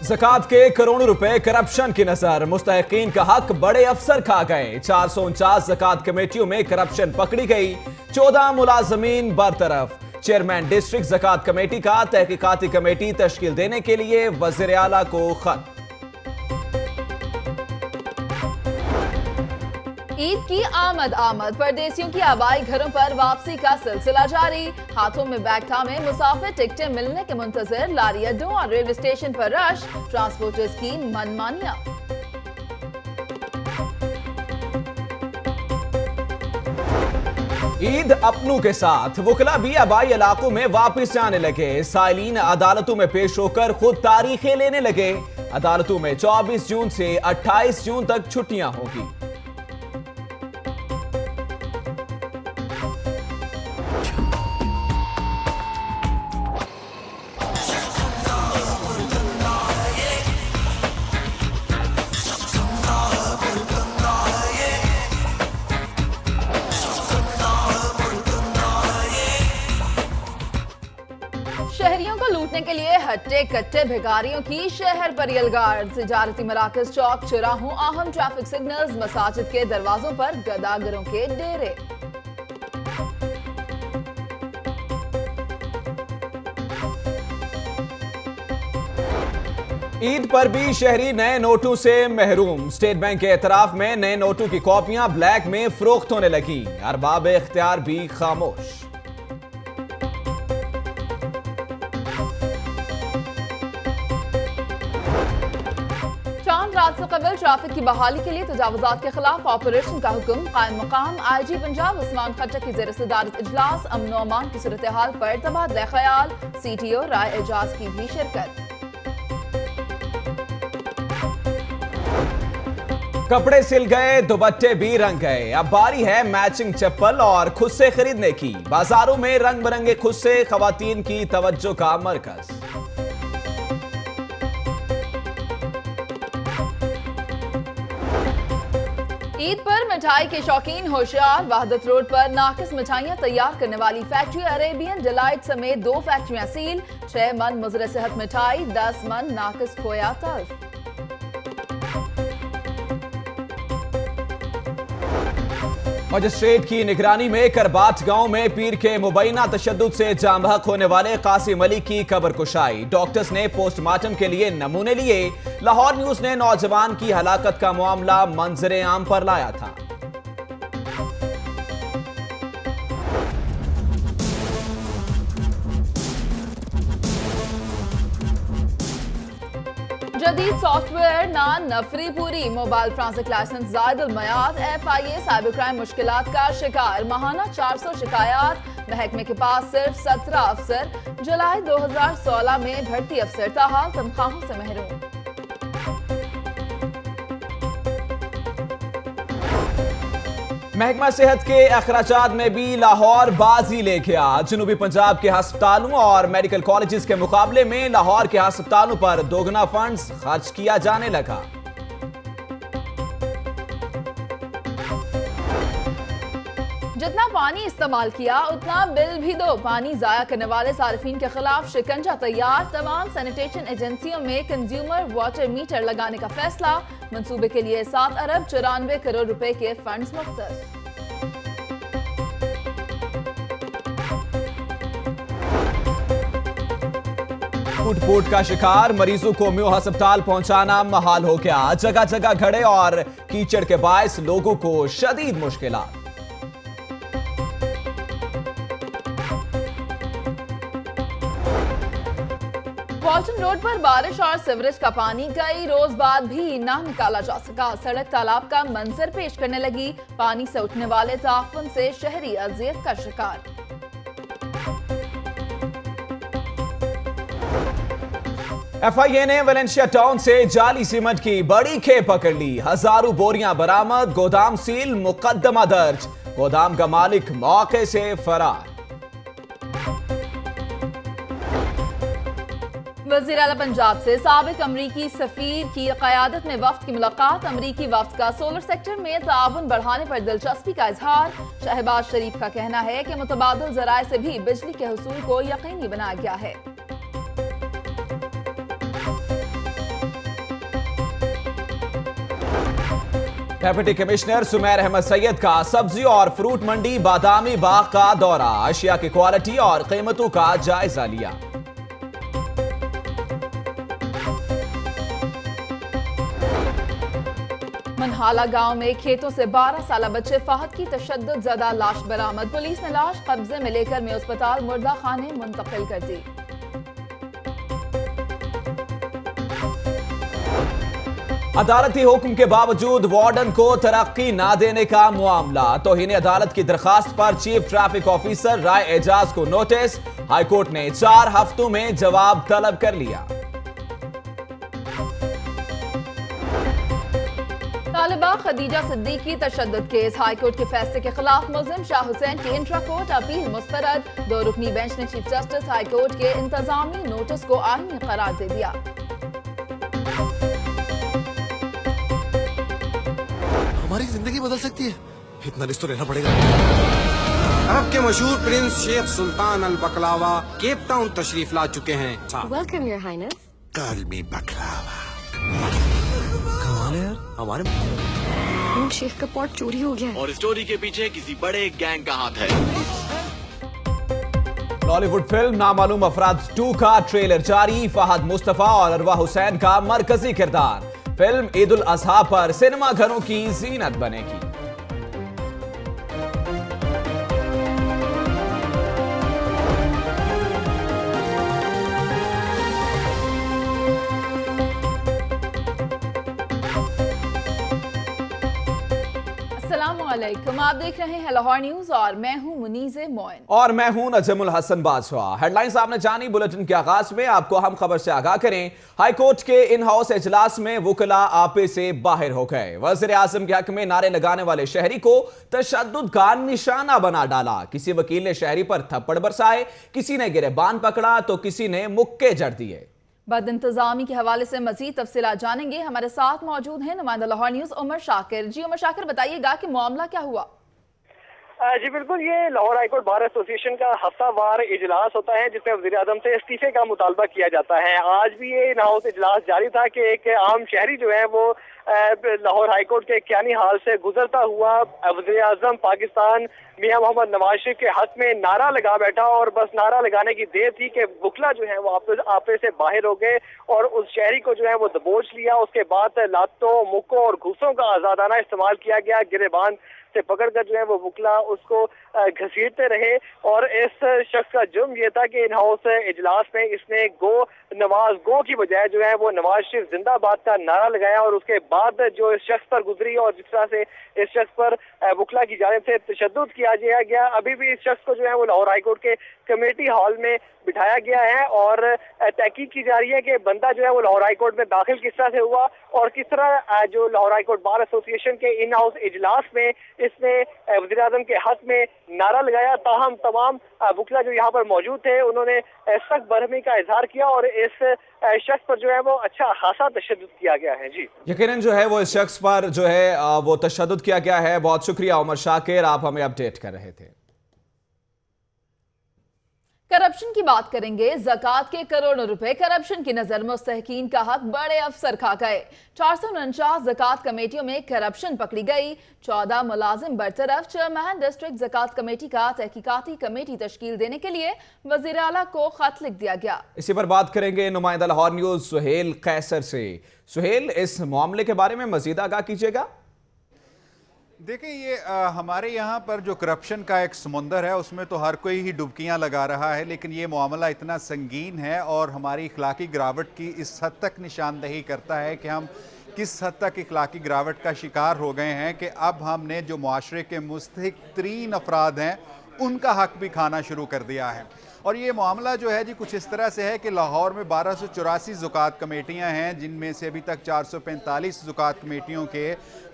ज़कात के करोड़ों रुपए करप्शन की नजर, मुस्तहिकीन का हक बड़े अफसर खा गए। 449 ज़कात कमेटियों में करप्शन पकड़ी गई, 14 मुलाजमीन बरतरफ। चेयरमैन डिस्ट्रिक्ट ज़कात कमेटी का तहकीकाती कमेटी तश्कील देने के लिए वज़ीर आला को खत। ईद की आमद परदेसियों की आबाई घरों पर वापसी का सिलसिला जारी। हाथों में बैग थामे मुसाफिर टिकटें मिलने के मुंतजर, लारी अड्डों और रेलवे स्टेशन पर रश, ट्रांसपोर्टर्स की मनमानियां। ईद अपनों के साथ, वकला भी आबाई इलाकों में वापस जाने लगे। साइलीन अदालतों में पेश होकर खुद तारीखें लेने लगे। अदालतों में 24 जून से 28 जून तक छुट्टियां होगी। शहरियों को लूटने के लिए हट्टे कट्टे भिखारियों की शहर पर यलगार। तिजारती मराकज, चौक चौराहों, अहम ट्रैफिक सिग्नल्स, मसाजिद के दरवाजों पर गदागरों के डेरे। ईद पर भी शहरी नए नोटों से महरूम। स्टेट बैंक के एतराफ में नए नोटों की कॉपियां ब्लैक में फरोख्त होने लगी। अरबाब इख्तियार भी खामोश। चांद रात से कबल ट्रैफिक की बहाली के लिए तजावुजात के खिलाफ ऑपरेशन का हुक्म। कायम मकाम आईजी पंजाब उस्मान खट्टर की ज़ेर सदारत इजलास, अमन व अमान की सूरत हाल पर तबादला ख्याल। CTO राय एजाज की भी शिरकत। कपड़े सिल गए, दुपट्टे भी रंग गए। अब बारी है मैचिंग चप्पल और खुस्से खरीदने की। बाजारों में रंग बिरंगे खुस्से खवातीन की तवज्जो का मरकज। ईद पर मिठाई के शौकीन होशियार। वहदत रोड पर नाकिस मिठाइयां तैयार करने वाली फैक्ट्री अरेबियन डिलाइट समेत 2 फैक्ट्रियां सील। 6 मन मुज़र सेहत मिठाई, 10 मन नाकिस खोया तल्फ। मजिस्ट्रेट की निगरानी में करबाट गांव में पीर के मुबैना तशद्दुद से जाम बहक होने वाले कासिम अली की कब्र कुशाई। डॉक्टर्स ने पोस्टमार्टम के लिए नमूने लिए। लाहौर न्यूज ने नौजवान की हलाकत का मामला मंजरे आम पर लाया था। जदीद सॉफ्टवेयर नान नफरी पूरी। मोबाइल ट्रांसिक लाइसेंस जायद अल मयाद। FIA साइबर क्राइम मुश्किलात का शिकार। माहाना 400 शिकायत। महकमे के पास सिर्फ 17 अफसर। जुलाई 2016 में भर्ती अफसर ताहाल तनख्वाहों से महरूम। महकमा सेहत के अखराजात में भी लाहौर बाजी ले गया। जनूबी पंजाब के अस्पतालों और मेडिकल कॉलेजेस के मुकाबले में लाहौर के अस्पतालों पर दोगुना फंड्स खर्च किया जाने लगा। जितना पानी इस्तेमाल किया उतना बिल भी दो। पानी जाया करने वाले सार्फिन के खिलाफ शिकंजा तैयार। तमाम सैनिटेशन एजेंसियों में कंज्यूमर वाटर मीटर लगाने का फैसला। मंसूबे के लिए 7 अरब 94 करोड़ रुपए के फंड्स मुख्तस। टूट-फूट का शिकार, मरीजों को म्यू अस्पताल पहुंचाना महाल हो गया। जगह जगह घड़े और कीचड़ के बायस लोगों को शदीद मुश्किलात। वॉल्टन रोड पर बारिश और सीवरेज का पानी कई रोज बाद भी ना निकाला जा सका। सड़क तालाब का मंजर पेश करने लगी। पानी से उठने वाले ताफुन से शहरी अजियत का शिकार। FIA ने वेलेंशिया टाउन से जाली सीमेंट की बड़ी खेप पकड़ ली। हजारों बोरियां बरामद, गोदाम सील, मुकदमा दर्ज। गोदाम का मालिक मौके से फरार। वज़ीर आला पंजाब से साबिक अमरीकी सफीर की क़यादत में वफ्द की मुलाकात। अमरीकी वफ्द का सोलर सेक्टर में ताउन बढ़ाने पर दिलचस्पी का इजहार। शहबाज शरीफ का कहना है कि मुतबादिल ज़राए से भी बिजली के हुसूल को यकीनी बनाया गया है। डेप्यूटी कमिश्नर सुमेर अहमद सैयद का सब्जी और फ्रूट मंडी बादामी बाग का दौरा, अशिया की क्वालिटी और कीमतों का जायजा लिया। मनहाला गांव में खेतों से 12 साल बच्चे फहद की तशद्दुद ज़दा लाश बरामद। पुलिस ने लाश कब्जे में लेकर में अस्पताल मुर्दा खाने मुंतकिल कर दी। अदालती हुक्म के बावजूद वार्डन को तरक्की ना देने का मामला, तौहीन अदालत की दरखास्त पर चीफ ट्रैफिक ऑफिसर राय एजाज को नोटिस। हाईकोर्ट ने 4 हफ्तों में जवाब तलब कर लिया। तालिबा खदीजा सिद्दीकी तशद्दुद केस, हाईकोर्ट के फैसले के खिलाफ मुल्जिम शाह हुसैन की इंट्रा कोर्ट अपील मुस्तरद। 2 रुकनी बेंच ने चीफ जस्टिस हाईकोर्ट के इंतजामी नोटिस को आईनी करार दे दिया। हमारी जिंदगी बदल सकती है, इतना रिश्ता रहना पड़ेगा। अरब के मशहूर prince Sheikh Sultan Al Baklava Cape Town तशरीफ ला चुके हैं। Welcome, Your Highness. Call me बकलावा। कमाल है यार, हमारे शेख का पॉट चोरी हो गया है। और स्टोरी के पीछे किसी बड़े गैंग का हाथ है। बॉलीवुड फिल्म नामालूम अफराद 2 का ट्रेलर जारी, फहद मुस्तफा और अरवा हुसैन का मरकजी किरदार। फिल्म ईद उल अजहा पर सिनेमा घरों की जीनत बनेगी। अस्सलामुअलैकुम, आप देख रहे हैं लाहौर न्यूज और मैं हूं मुनीज़े मोइन और मैं हूं नजमुल हसन बादशाह। हेडलाइंस आपने जानी। बुलेटिन के आगाज में आपको हम खबर से आगाह करें। हाईकोर्ट के इन हाउस इजलास में वुकला आपे से बाहर हो गए। वज़ीर आज़म के हक में नारे लगाने वाले शहरी को तशद्दुद का निशाना बना डाला। किसी वकील ने शहरी पर थप्पड़ बरसाए, किसी ने गिरेबान पकड़ा तो किसी ने मुक्के जड़ दिए। बद इंतजामी के हवाले से मजीद तफसीलात जानेंगे। हमारे साथ मौजूद हैं नुमाइंदा लाहौर न्यूज उमर शाकिर। जी उमर शाकिर, बताइएगा कि मामला क्या हुआ? जी बिल्कुल, ये लाहौर हाईकोर्ट बार एसोसिएशन का हफ्तावार इजलास होता है जिसमें वज़ीर आज़म से इस्तीफे का मुतालबा किया जाता है। आज भी ये इन हाउस इजलास जारी था कि एक आम शहरी जो है वो लाहौर हाईकोर्ट के कियानी हाल से गुजरता हुआ वज़ीर आज़म पाकिस्तान मियां मोहम्मद नवाज शरीफ के हक में नारा लगा बैठा और बस नारा लगाने की देर थी कि वुकला जो है वो आपे से बाहर हो गए और उस शहरी को जो है वो दबोच लिया। उसके बाद लातों, मुक्कों और घूसों का आजादाना इस्तेमाल किया गया। गिरेबान से पकड़कर जो है वो वुकला उसको घसीटते रहे और इस शख्स का जुर्म यह था कि इन हाउस इजलास में इसने नवाज गो की बजाय जो है वो नवाज शरीफ जिंदाबाद का नारा लगाया और उसके बाद जो इस शख्स पर गुजरी और जिस तरह से इस शख्स पर वुकला की जानिब से तशद्दुद किया गया। अभी भी इस शख्स को जो है वो लाहौर हाईकोर्ट के कमेटी हॉल में बिठाया गया है और तहकीक की जा रही है कि बंदा जो है वो लाहौर हाईकोर्ट में दाखिल किस तरह से हुआ और किस तरह जो लाहौर हाईकोर्ट बार एसोसिएशन के इन हाउस इजलास में इसने वज़ीर आज़म के हक में नारा लगाया। ताहम तमाम वुकला जो यहाँ पर मौजूद थे उन्होंने सख्त बरहमी का इजहार किया और इस शख्स पर जो है वो अच्छा खासा तशद्दुद किया गया है। जी यकीनन जो है वो इस शख्स पर जो है वो तशद्दुद किया गया है। बहुत शुक्रिया उमर शाकिर, आप हमें अपडेट कर रहे थे। करप्शन की बात करेंगे। ज़कात के करोड़ों रुपए करप्शन की नजर मुस्तहकीन का हक बड़े अफसर खा गए। 449 ज़कात कमेटियों में करप्शन पकड़ी गई। 14 मुलाजिम बरतरफ। चेयरमैन डिस्ट्रिक्ट ज़कात कमेटी का तहकीकाती कमेटी तश्कील देने के लिए वज़ीर आला को खत लिख दिया गया। इसी पर बात करेंगे नुमाइंदा लाहौर न्यूज सुहेल कैसर से। सुहेल, इस मामले के बारे में मजीद आगाह कीजिएगा। देखिए, ये हमारे यहाँ पर जो करप्शन का एक समुंदर है उसमें तो हर कोई ही डुबकियाँ लगा रहा है, लेकिन ये मामला इतना संगीन है और हमारी इखलाकी गिरावट की इस हद तक निशानदही करता है कि हम किस हद तक इखलाकी गिरावट का शिकार हो गए हैं कि अब हमने जो मुआशरे के मुस्तहिक तरीन अफराद हैं उनका हक भी खाना शुरू कर दिया है। और ये मामला जो है जी कुछ इस तरह से है कि लाहौर में 1284 ज़कात कमेटियां हैं, जिनमें से अभी तक 445 ज़कात कमेटियों के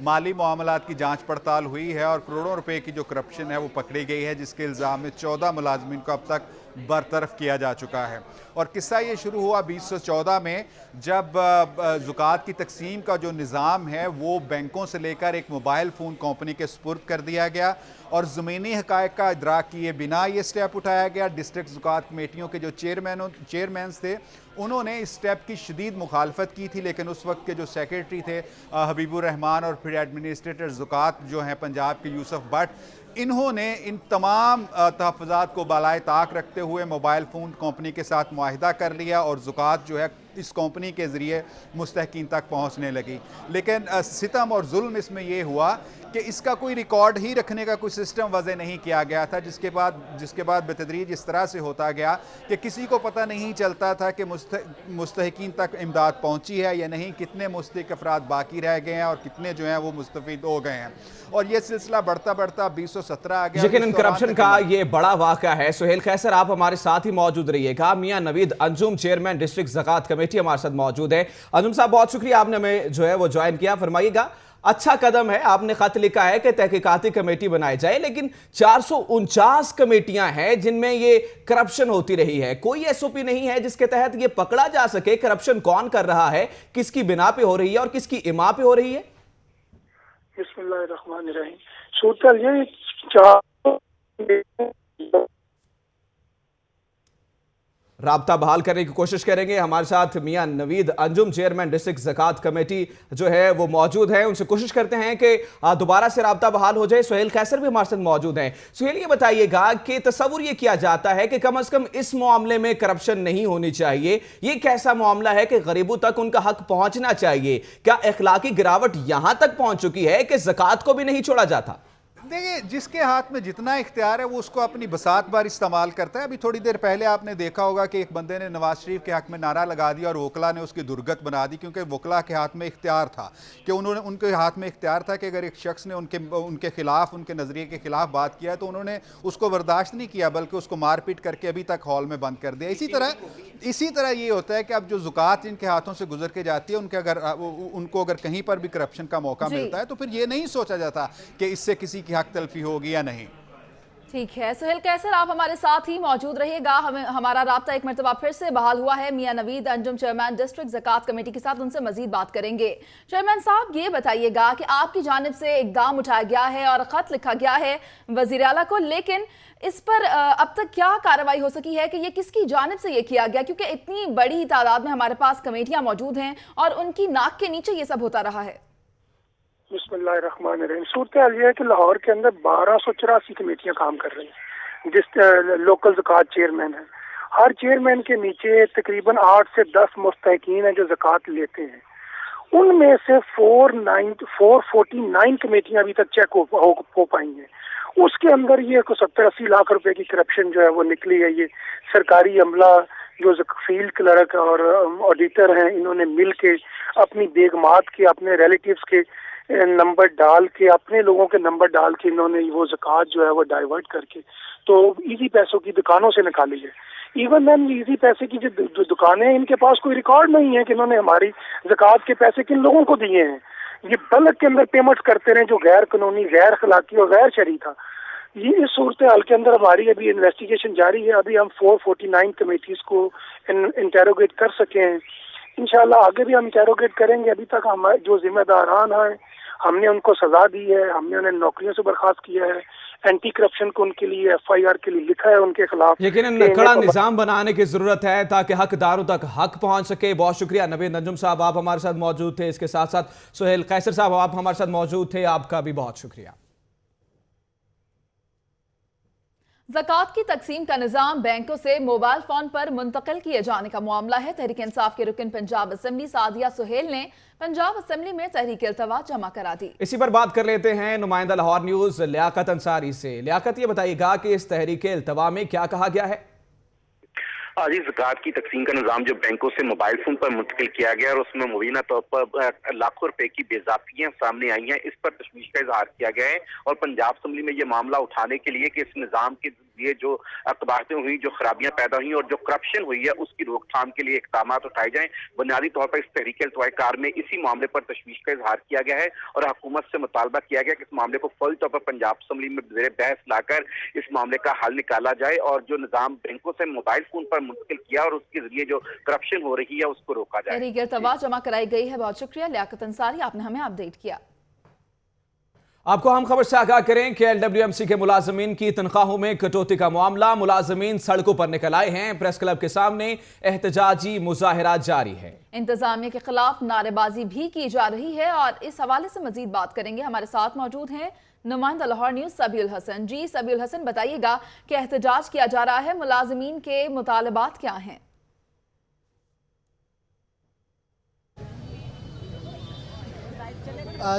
माली मामलात की जांच पड़ताल हुई है और करोड़ों रुपए की जो करप्शन है वो पकड़ी गई है, जिसके इल्ज़ाम में 14 मुलाजमीन को अब तक बरतरफ किया जा चुका है। और किस्सा ये शुरू हुआ 2014 में, जब ज़कात की तकसीम का जो निज़ाम है वो बैंकों से लेकर एक मोबाइल फ़ोन कंपनी के सुपुर्द कर दिया गया और ज़मीनी हक़ाइक़ का इदराक किए बिना ये स्टेप उठाया गया। डिस्ट्रिक्ट ज़कात कमेटियों के जो चेयरमैन थे उन्होंने इस स्टेप की शदीद मुखालफत की थी, लेकिन उस वक्त के जो सेक्रेटरी थे हबीबुर रहमान और फिर एडमिनिस्ट्रेटर ज़कात जो हैं पंजाब के यूसुफ भट्ट, इन्होंने इन तमाम तहफ़्फ़ुज़ात को बालाए ताक रखते हुए मोबाइल फ़ोन कंपनी के साथ मुआहिदा कर लिया और ज़कात जो है इस कंपनी के ज़रिए मुस्तहकीन तक पहुंचने लगी। लेकिन सितम और जुल्म इसमें यह हुआ कि इसका कोई रिकॉर्ड ही रखने का कोई सिस्टम वज़े नहीं किया गया था, जिसके बाद बेतदरीज इस तरह से होता गया कि किसी को पता नहीं चलता था कि मुस्तहकीन तक इमदाद पहुंची है या नहीं, कितने मुस्तहिक अफराद बाकी रह गए हैं और कितने जो हैं वो मुस्तफ़ीद हो गए हैं। और ये सिलसिला बढ़ता बढ़ता 2017 आ गया। लेकिन करप्शन का ये बड़ा वाक़या है। सुहेल कैसर आप हमारे साथ ही मौजूद रहिएगा। Mian Naveed Anjum chairman district Zakat committee हमारे साथ मौजूद है। अंजुम साहब बहुत शुक्रिया, आपने हमें जो है वो ज्वाइन किया। फरमाइएगा, अच्छा कदम है, आपने खत लिखा है कि तहकीकाती कमेटी बनाई जाए, लेकिन 449 कमेटियां हैं जिनमें ये करप्शन होती रही है। कोई एसओपी नहीं है जिसके तहत ये पकड़ा जा सके करप्शन कौन कर रहा है, किसकी बिना पे हो रही है और किसकी इमा पे हो रही है। बिस्मिल्लाहिर्रहमानिर्रहीम। सूरत ये चार राब्ता बहाल करने की कोशिश करेंगे। हमारे साथ Mian Naveed Anjum chairman district Zakat committee जो है वो मौजूद है, उनसे कोशिश करते हैं कि दोबारा से राब्ता बहाल हो जाए। सुहेल कैसर भी हमारे साथ मौजूद हैं। सुहेल, ये बताइएगा कि तस्वुर ये किया जाता है कि कम से कम इस मामले में करप्शन नहीं होनी चाहिए, ये कैसा मामला है कि गरीबों तक उनका हक पहुंचना चाहिए? क्या अखलाकी गिरावट यहां तक पहुंच चुकी है कि ज़कात को भी नहीं छोड़ा जाता? देखिए, जिसके हाथ में जितना इख्तियार है वो उसको अपनी बसात बार इस्तेमाल करता है। अभी थोड़ी देर पहले आपने देखा होगा कि एक बंदे ने नवाज शरीफ के हक में नारा लगा दिया और वकला ने उसकी दुर्गत बना दी, क्योंकि वकला के हाथ में इख्तियार था कि उनके हाथ में इख्तियार था कि अगर एक शख्स ने उनके खिलाफ, उनके नज़रिए के खिलाफ बात किया तो उन्होंने उसको बर्दाश्त नहीं किया, बल्कि उसको मारपीट करके अभी तक हॉल में बंद कर दिया। इसी तरह ये होता है कि अब जो ज़कात इनके हाथों से गुजर के जाती है, उनको अगर कहीं पर भी करप्शन का मौका मिलता है तो फिर ये नहीं सोचा जाता कि इससे किसी की हक तलफी होगी या नहीं। ठीक है सुहेल कैसर, आप हमारे साथ ही मौजूद रहिएगा। हमारा राब्ता एक मरतबा फिर से बहाल हुआ है Mian Naveed Anjum chairman district Zakat committee के साथ, उनसे मजीद बात करेंगे। चेयरमैन साहब, ये बताइएगा कि आपकी जानिब से इकदाम उठाया गया है और खत लिखा गया है वज़ीर आला को, लेकिन इस पर अब तक क्या कार्रवाई हो सकी है कि ये किसकी जानिब से ये किया गया, क्योंकि इतनी बड़ी तादाद में हमारे पास कमेटियां मौजूद हैं और उनकी नाक के नीचे ये सब होता रहा है। बिस्मिल्लाहिर्रहमानिर्रहीम। सूरत हाल ये है कि लाहौर के अंदर 1284 कमेटियां काम कर रही हैं, जिस लोकल ज़कात चेयरमैन है। हर चेयरमैन के नीचे तकरीबन 8 से 10 मुस्तहिकीन हैं जो ज़कात लेते हैं। उनमें से 449 कमेटियां अभी तक चेक हो पाई हैं। उसके अंदर ये 70-80 लाख रुपए की करप्शन जो है वो निकली है। ये सरकारी अमला जो फील्ड क्लर्क और ऑडिटर हैं, इन्होंने मिल के अपनी बेगमात के, अपने रिलेटिव्स के नंबर डाल के, अपने लोगों के नंबर डाल के इन्होंने वो ज़कात जो है वो डाइवर्ट करके तो इजी पैसों की दुकानों से निकाली है। इवन मैम इजी पैसे की जो दुकानें हैं, इनके पास कोई रिकॉर्ड नहीं है कि इन्होंने हमारी ज़कात के पैसे किन लोगों को दिए हैं। ये बल्क के अंदर पेमेंट्स करते रहे जो गैर कानूनी, गैर अखलाकी और गैर शरई था। ये इस सूरत हाल के अंदर हमारी अभी इन्वेस्टिगेशन जारी है। अभी हम 449 कमेटीज को इंटेरोगेट कर सके हैं। इंशाल्लाह आगे भी हम इंटेरोगेट करेंगे। अभी तक हमारे जो जिम्मेदारान हैं हमने उनको सजा दी है, हमने उन्हें नौकरियों से बर्खास्त किया है। एंटी करप्शन को उनके लिए FIR के लिए लिखा है उनके खिलाफ। यकीनन कड़ा निजाम बनाने की जरूरत है ताकि हकदारों तक हक पहुंच सके। बहुत शुक्रिया नवीद अंजुम साहब, आप हमारे साथ मौजूद थे। इसके साथ साथ सुहेल कैसर साहब, आप हमारे साथ मौजूद थे, आपका भी बहुत शुक्रिया। ज़कात की तकसीम का निज़ाम बैंकों से मोबाइल फोन पर मुंतकिल किए जाने का मामला है। तहरीक इंसाफ के रुकन पंजाब असेंबली सादिया सुहेल ने पंजाब असेंबली में तहरीक इल्तवा जमा करा दी। इसी पर बात कर लेते हैं नुमाइंदा लाहौर न्यूज लियाकत अंसारी से। लियाकत, ये बताइएगा कि इस तहरीक इल्तवा में क्या कहा गया है? आज ज़कात की तकसीम का निज़ाम जो बैंकों से मोबाइल फोन पर मुंतकिल किया गया और उसमें मुबीना तौर पर लाखों रुपए की बेज़ाब्तियां सामने आई हैं, इस पर तशवीश का इजहार किया गया है। और पंजाब असेंबली में ये मामला उठाने के लिए कि इस निज़ाम के लिए जो अकबातें हुई, जो खराबियां पैदा हुई और जो करप्शन हुई है, उसकी रोकथाम के लिए इक़दाम उठाए जाएं। बुनियादी तौर पर इस तहरीक इल्तवाकार में इसी मामले पर तशवीश का इजहार किया गया है और हुकूमत से मुतालबा किया गया कि इस मामले को फौरी तौर पर पंजाब असेंबली में ज़ेरे बहस लाकर इस मामले का हल निकाला जाए और जो निज़ाम बैंकों से मोबाइल फोन पर मुंतकिल किया और उसके जरिए जो करप्शन हो रही है उसको रोका जाए। तहरीक इल्तवा जमा कराई गई है। बहुत शुक्रिया लियाकत अंसारी, आपने हमें अपडेट किया। आपको हम खबर से आगाह करें कि LWMC के मुलाजमीन की तनख्वाहों में कटौती का मामला, मुलाजमीन सड़कों पर निकल आए हैं। प्रेस क्लब के सामने एहतजाजी मुजाहरा जारी है। इंतजामिया के खिलाफ नारेबाजी भी की जा रही है और इस हवाले से मजीद बात करेंगे। हमारे साथ मौजूद हैं नुमाइंदा लाहौर न्यूज सबीउल हसन। जी सबीउल हसन, बताइएगा कि एहतजाज किया जा रहा है, मुलाजमीन के मुतालबात क्या हैं?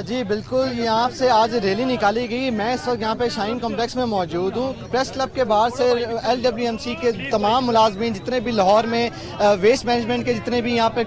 जी बिल्कुल, यहाँ से आज रैली निकाली गई। मैं इस वक्त यहाँ पे शाहीन कॉम्प्लेक्स में मौजूद हूँ। प्रेस क्लब के बाहर से LWMC के तमाम मुलाजमीन, जितने भी लाहौर में वेस्ट मैनेजमेंट के जितने भी यहाँ पे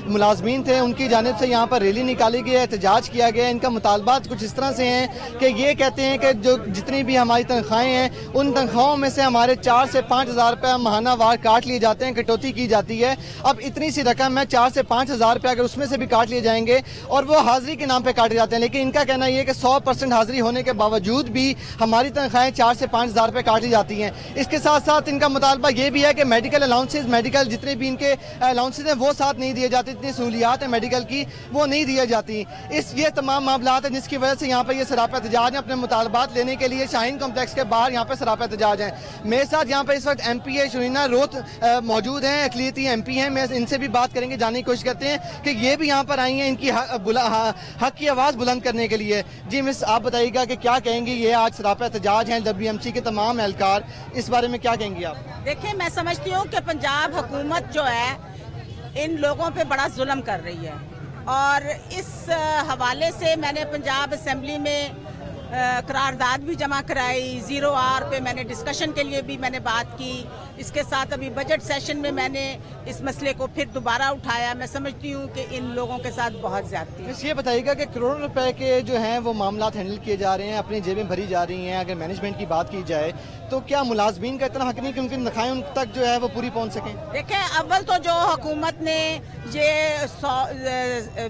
मुलाजमीन थे, उनकी जानिब से यहाँ पर रैली निकाली गई है, एहतजाज किया गया है। इनका मुतालबात कुछ इस तरह से हैं कि ये कहते हैं कि जो जितनी भी हमारी तनख्वाहें हैं, उन तनख्वाहों में से हमारे 4 से 5 हज़ार रुपये माहाना वार काट लिए जाते हैं, कटौती की जाती है। अब इतनी सी रकम है, 4 से 5 हज़ार रुपये अगर उसमें से भी काट लिए जाएंगे और वो हाजिरी के नाम पर काटे जाते हैं, लेकिन इनका कहना यह है कि 100% हाजिरी होने के बावजूद भी हमारी तनख्वाहें 4 से 5 हज़ार रुपये काट ली जाती हैं। इसके साथ साथ इनका मुतालबा ये भी है कि मेडिकल अलाउंसेज, मेडिकल जितने भी इनके अलाउंसेज हैं वो साथ नहीं दिए जाते, इतनी सहूलियात है मेडिकल की वो नहीं दी जाती। ये तमाम मामला है जिसकी वजह से यहाँ पर ये सरापा एहतजाज है। अपने मुतालबात लेने के लिए शाहीन कॉम्प्लेक्स के बाहर यहाँ पर सरापा एहतजाज है। मेरे साथ यहाँ पर इस वक्त MPA शरीना रोत मौजूद हैं, अक़लियती MP हैं। मैं इनसे भी बात करेंगे, जानने की कोशिश करते हैं कि ये भी यहाँ पर आई हैं इनकी हक की आवाज़ बुलंद करने के लिए। जी मिस, आप बताइएगा कि क्या कहेंगी, ये आज सरापा एहतजाज हैं LWMC के तमाम एहलकार, इस बारे में क्या कहेंगी आप? देखिए, मैं समझती हूँ कि पंजाब हुकूमत जो है इन लोगों पे बड़ा जुल्म कर रही है और इस हवाले से मैंने पंजाब असेंबली में करारदाद भी जमा कराई। 0R पे मैंने डिस्कशन के लिए भी मैंने बात की। इसके साथ अभी बजट सेशन में मैंने इस मसले को फिर दोबारा उठाया। मैं समझती हूँ कि इन लोगों के साथ बहुत ज्यादती है। ये बताइएगा कि करोड़ों रुपए के जो हैं वो मामला हैंडल किए जा रहे हैं, अपनी जेबें भरी जा रही हैं। अगर मैनेजमेंट की बात की जाए तो क्या मुलाजमीन का इतना हक नहीं कि उनकी तनख्वाहें उन तक जो है वो पूरी पहुँच सकें? देखें, अव्वल तो जो हुकूमत ने ये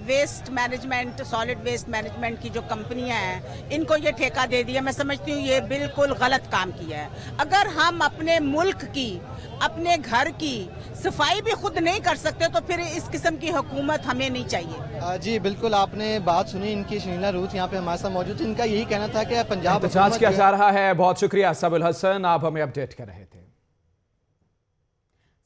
waste management, solid waste management की जो कंपनियां हैं, इनको ये ठेका दे दिया। मैं समझती हूँ ये बिल्कुल गलत काम किया है। अगर हम अपने मुल्क की, अपने घर की सफाई भी खुद नहीं कर सकते तो फिर इस किस्म की हुकूमत हमें नहीं चाहिए। जी बिल्कुल, आपने बात सुनी इनकी। शरीना रूथ यहाँ पे हमारे साथ मौजूद। इनका यही कहना था कि पंजाब एहतजाज किया जा रहा है। बहुत शुक्रिया सबीउल हसन, आप हमें अपडेट कर रहे थे।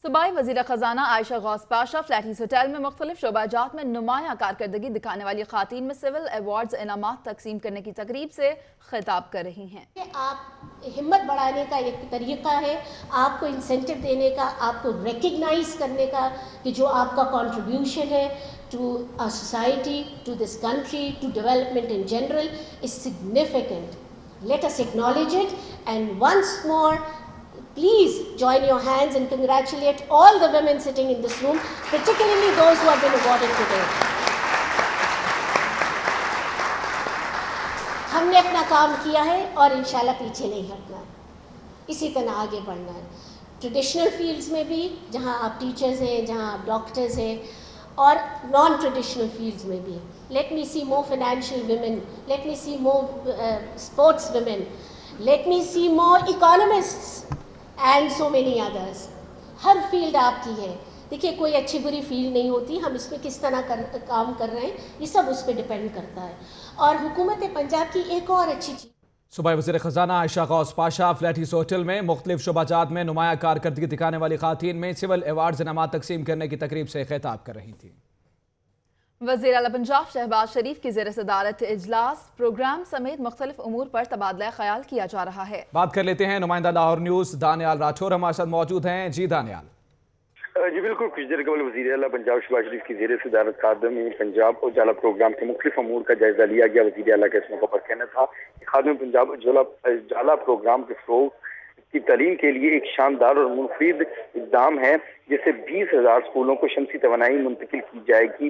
सूबाई वज़ीर ख़जाना आयशा गौस पाशा फ्लैटीज होटल में मुख्तलिफ शोबाजात में नुमाया कारकर्दगी दिखाने वाली खातून में सिविल अवार्ड्स इनामात तकसीम करने की तकरीब से खिताब कर रही हैं। आप हिम्मत बढ़ाने का एक तरीका है, आपको इंसेंटिव देने का, आपको रिकग्नाइज करने का कि जो आपका कंट्रीब्यूशन है to a society, to this country, to development in general is significant. Let us acknowledge it and once more please join your hands and congratulate all the women sitting in this room, particularly those who have been awarded today. हमने अपना काम किया है और इंशाल्लाह पीछे नहीं हटना, इसी तरह आगे बढ़ना है। ट्रेडिशनल फील्ड्स में भी, जहां आप टीचर्स हैं, जहां आप डॉक्टर्स हैं, और नॉन ट्रेडिशनल फील्ड्स में भी। Let me see more financial women, let me see more sports women, let me see more economists and so many others. हर फील्ड आपकी है। देखिए, कोई अच्छी बुरी फील्ड नहीं होती, हम इसमें किस तरह काम कर रहे हैं ये सब उस पर डिपेंड करता है। और हुकूमत पंजाब की एक और अच्छी चीज़, सूबाई वज़ीर ख़जाना आयशा गौस पाशा फ्लैटीज होटल में मुख्तलिफ शोबाजात में नुमाया कारकर्दगी दिखाने वाली खातून में सिविल अवार्ड्स इनामात तकसीम करने की तकरीब से खिताब कर रही थी। वज़ीर आला पंजाब शहबाज शरीफ की ज़ेर सदारत इजलास, प्रोग्राम समेत मुख्तलिफ उमूर पर तबादला ख्याल किया जा रहा है। बात कर लेते हैं नुमाइंदा लाहौर न्यूज़ दानियाल राठौर हमारे साथ मौजूद हैं। जी दानियाल। जी बिल्कुल, कुछ देर कबल वज़ीर आला पंजाब शहबाज शरीफ की ज़ेर सदारत खादिम पंजाब उजाला प्रोग्राम के मुख्तलिफ अमूर का जायजा लिया गया। वज़ीर आला का इस मौके पर कहना था कि खादिम पंजाब उजाला प्रोग्राम के फ़रोग़ की तालीम के लिए एक शानदार और मुफीद इक़दाम है, जिससे 20,000 स्कूलों को शमसी तवानाई मुंतकिल की जाएगी,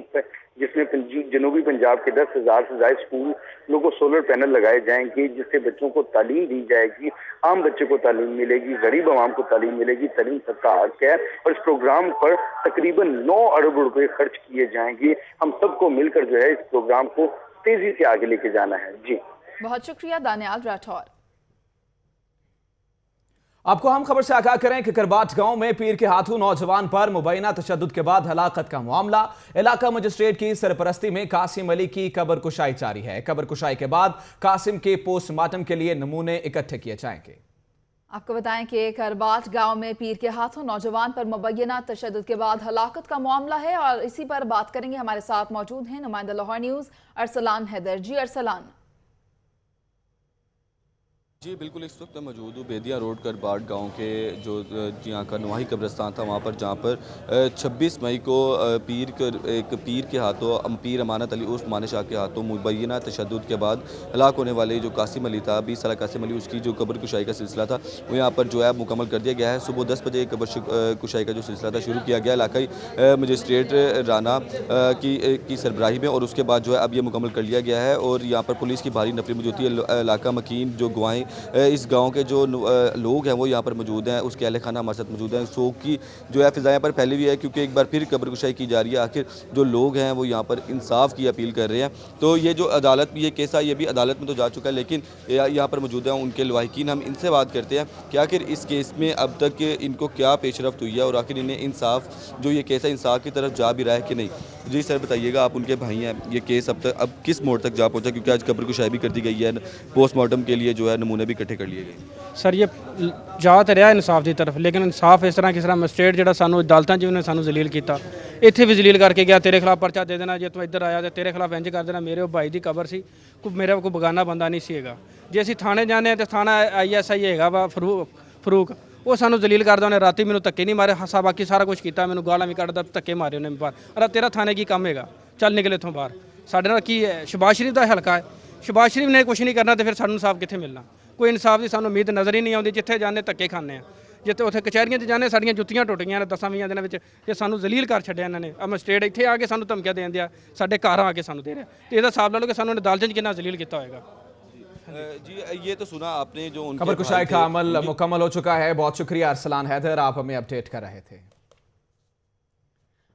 जिसमें जनूबी पंजाब के 10,000 से ज़्यादा स्कूलों को सोलर पैनल लगाए जाएंगे, जिससे बच्चों को तालीम दी जाएगी, आम बच्चे को तालीम मिलेगी, गरीब आवाम को तालीम मिलेगी। तालीम सबका हक है और इस प्रोग्राम पर तकरीबन 9 अरब रुपए खर्च किए जाएंगे। हम सबको मिलकर जो है इस प्रोग्राम को तेजी से आगे लेके जाना है। जी बहुत शुक्रिया दानियाल राठौर। आपको हम खबर से आगाह करें कि करबाट गांव में पीर के हाथों नौजवान पर मुबैना तशद्दुद के बाद हलाकत का मामला। इलाका मजिस्ट्रेट की सरपरस्ती में कासिम अली की कब्र कुशाई जारी है। कब्र कुशाई के बाद कासिम के पोस्टमार्टम के लिए नमूने इकट्ठे किए जाएंगे। आपको बताएं कि करबाट गांव में पीर के हाथों नौजवान पर मुबैना तशद्दुद के बाद हलाकत का मामला है और इसी पर बात करेंगे। हमारे साथ मौजूद हैं नुमाइंदा लाहौर न्यूज़ अरसलान हैदर। जी अरसलान। जी बिल्कुल, इस वक्त मैं मौजूद हूँ बेदिया रोड करबाट गांव के जो यहाँ का नवाही कब्रिस्तान था वहाँ पर, जहाँ पर 26 मई को एक पीर के हाथों पीर अमानत अली उर्फ माने शाह के हाथों मुबैना तशद्दुद के बाद हलाक होने वाले जो कासिम अली था, 20 साल कासिम अली, उसकी जो कब्र कुशाई का सिलसिला था वो यहाँ पर जो है मुकम्मल कर दिया गया है। सुबह 10 बजे कब्र कुशाई का जो सिलसिला था शुरू किया गया इलाकाई मजिस्ट्रेट राना की सरबराही में, और उसके बाद जो है अब ये मुकम्मल कर लिया गया है। और यहाँ पर पुलिस की भारी नफरी मौजूद है। इलाका मकीन जो गवाएँ इस गांव के जो लोग हैं वो यहाँ पर मौजूद हैं, उसके अहले खाना हमारे साथ मौजूद हैं। शोक की जो है फिज़ा यहाँ पर फैली हुई है क्योंकि एक बार फिर कब्र कुशाई की जा रही है। आखिर जो लोग हैं वो यहाँ पर इंसाफ की अपील कर रहे हैं। तो ये जो अदालत में ये केस है ये भी अदालत में तो जा चुका है, लेकिन यहाँ पर मौजूद हैं उनके लवाहिकीन। हम इनसे बात करते हैं कि आखिर इस केस में अब तक इनको क्या पेशरफ्त हुई है और आखिर इन्हें इंसाफ जो ये केस है इंसाफ की तरफ जा भी रहा है कि नहीं। जी सर बताइएगा, आप उनके भाई हैं, ये केस अब किस मोड़ तक जा पहुँचा, क्योंकि आज कब्र कुशाई भी कर दी गई है, पोस्टमार्टम के लिए जो है नमूने भी इकट्ठे कर लिए गए। सर ये जा तो रहा इंसाफ की तरफ, लेकिन इंसाफ इस तरह मजिस्ट्रेट जो सानू अदालत जिन्होंने सानू जलील किया, इत्थे भी जलील करके गया, तेरे खिलाफ पर्चा दे देना, जे तू इधर आया तो तेरे खिलाफ इंज कर देना। मेरे भाई की कबर सी, मेरा कोई बगाना बंदा नहीं सीगा। जे असीं थाने जाने तो थाना ISI है वा फरूक, वो सानू जलील करता, उन्हें राती मैंने धक्के नहीं मारे, हसा बाकी सारा कुछ किया, मैंने गाला भी कटदा, धक्के मारे उन्हें बाहर। अरे तेरा थाने की काम है, चल निकले इतों बाहर। साढ़े नाल की है, शहबाज शरीफ का हल्का है, शहबाज शरीफ ने कुछ नहीं करना तो फिर सानू इंसाफ कित्थे मिलना। कोई इंसाफ की सानू उम्मीद नज़र ही नहीं आती। जिथे जाने धक्के खाने हैं, जिते उत्थे कचहरियां जाने साड़ियां जुत्तियां टुट गई 10-20 दिनों में, जे सानू जलील कर छड्या इन्होंने। मजिस्ट्रेट इत्थे आके सानू धमकियां देन दिया, साडे घर आके सानू दे रहा। तो इसका हिसाब ला लो कि सानू अदालत कितना जलील किया होगा। जी ये तो सुना आपने जो खबर कुशाई का अमल मुकम्मल हो चुका है। बहुत शुक्रिया अरसलान हैदर, आप हमें अपडेट कर रहे थे।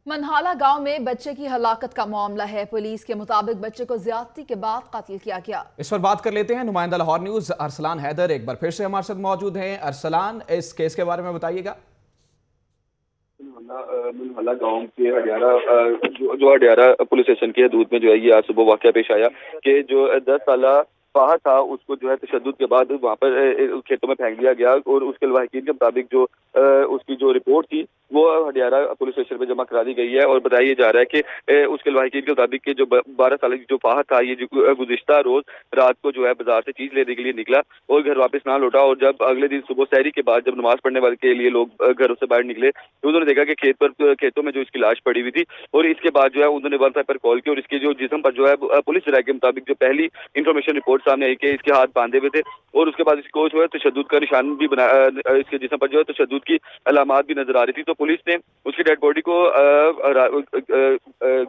मनहाला गांव में बच्चे की हलाकत का मामला है। पुलिस के मुताबिक बच्चे को ज्यादती के बाद कत्ल किया गया। इस पर बात कर लेते हैं। नुमाइंदा लाहौर न्यूज़ अरसलान हैदर एक बार फिर से हमारे साथ मौजूद हैं। अरसलान, इस केस के बारे में बताइएगा। मनहाला गांव के जो हडियारा पुलिस स्टेशन की हदूद में जो है ये आज सुबह वाकया पेश आया कि जो 10 साला फाहा था उसको जो है तशद्दुद के बाद वहाँ पर खेतों में फेंक दिया गया, और उसके लवाहिकीन के मुताबिक जो उसकी जो रिपोर्ट थी वो हडियारा पुलिस स्टेशन में जमा करा दी गई है। और बताया जा रहा है कि उसके लवाहिकीन के मुताबिक कि जो 12 साल की जो फाहा था ये जो गुज़िश्ता रोज रात को जो है बाजार से चीज लेने के लिए निकला और घर वापस ना लौटा, और जब अगले दिन सुबह सहरी के बाद जब नमाज पढ़ने वाले के लिए लोग घरों से बाहर निकले तो उन्होंने देखा कि खेतों में जो इसकी लाश पड़ी हुई थी। और इसके बाद जो है उन्होंने 1 पर कॉल की और इसके जो जिस्म पर जो है पुलिस राय के मुताबिक जो पहली इंफॉर्मेशन रिपोर्ट सामने आई कि इसके हाथ बांधे हुए थे, और उसके बाद इसको जो है तशद्दुद का निशान भी बना, इसके जिस्म पर जो है तशद्दुद की अलामात भी नजर आ रही थी। तो पुलिस ने उसकी डेड बॉडी को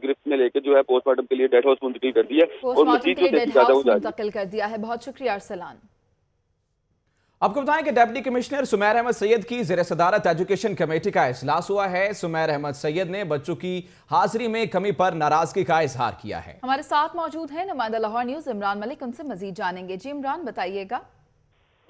गिरफ्त में लेकर जो है पोस्टमार्टम के लिए डेड हाउस मुंतकिल कर दिया और मजीद मुंतकिल कर दिया है। बहुत शुक्रिया अरसलान। आपको बताएं कि डिप्टी कमिश्नर सुमैर अहमद सैयद की ज़ेर सदारत एजुकेशन कमेटी का इजलास हुआ है। सुमैर अहमद सैयद ने बच्चों की हाजिरी में कमी पर नाराजगी का इजहार किया है। हमारे साथ मौजूद है नुमाइंदा लाहौर न्यूज़ इमरान मलिक, उनसे मजीद जानेंगे। जी इमरान बताइएगा।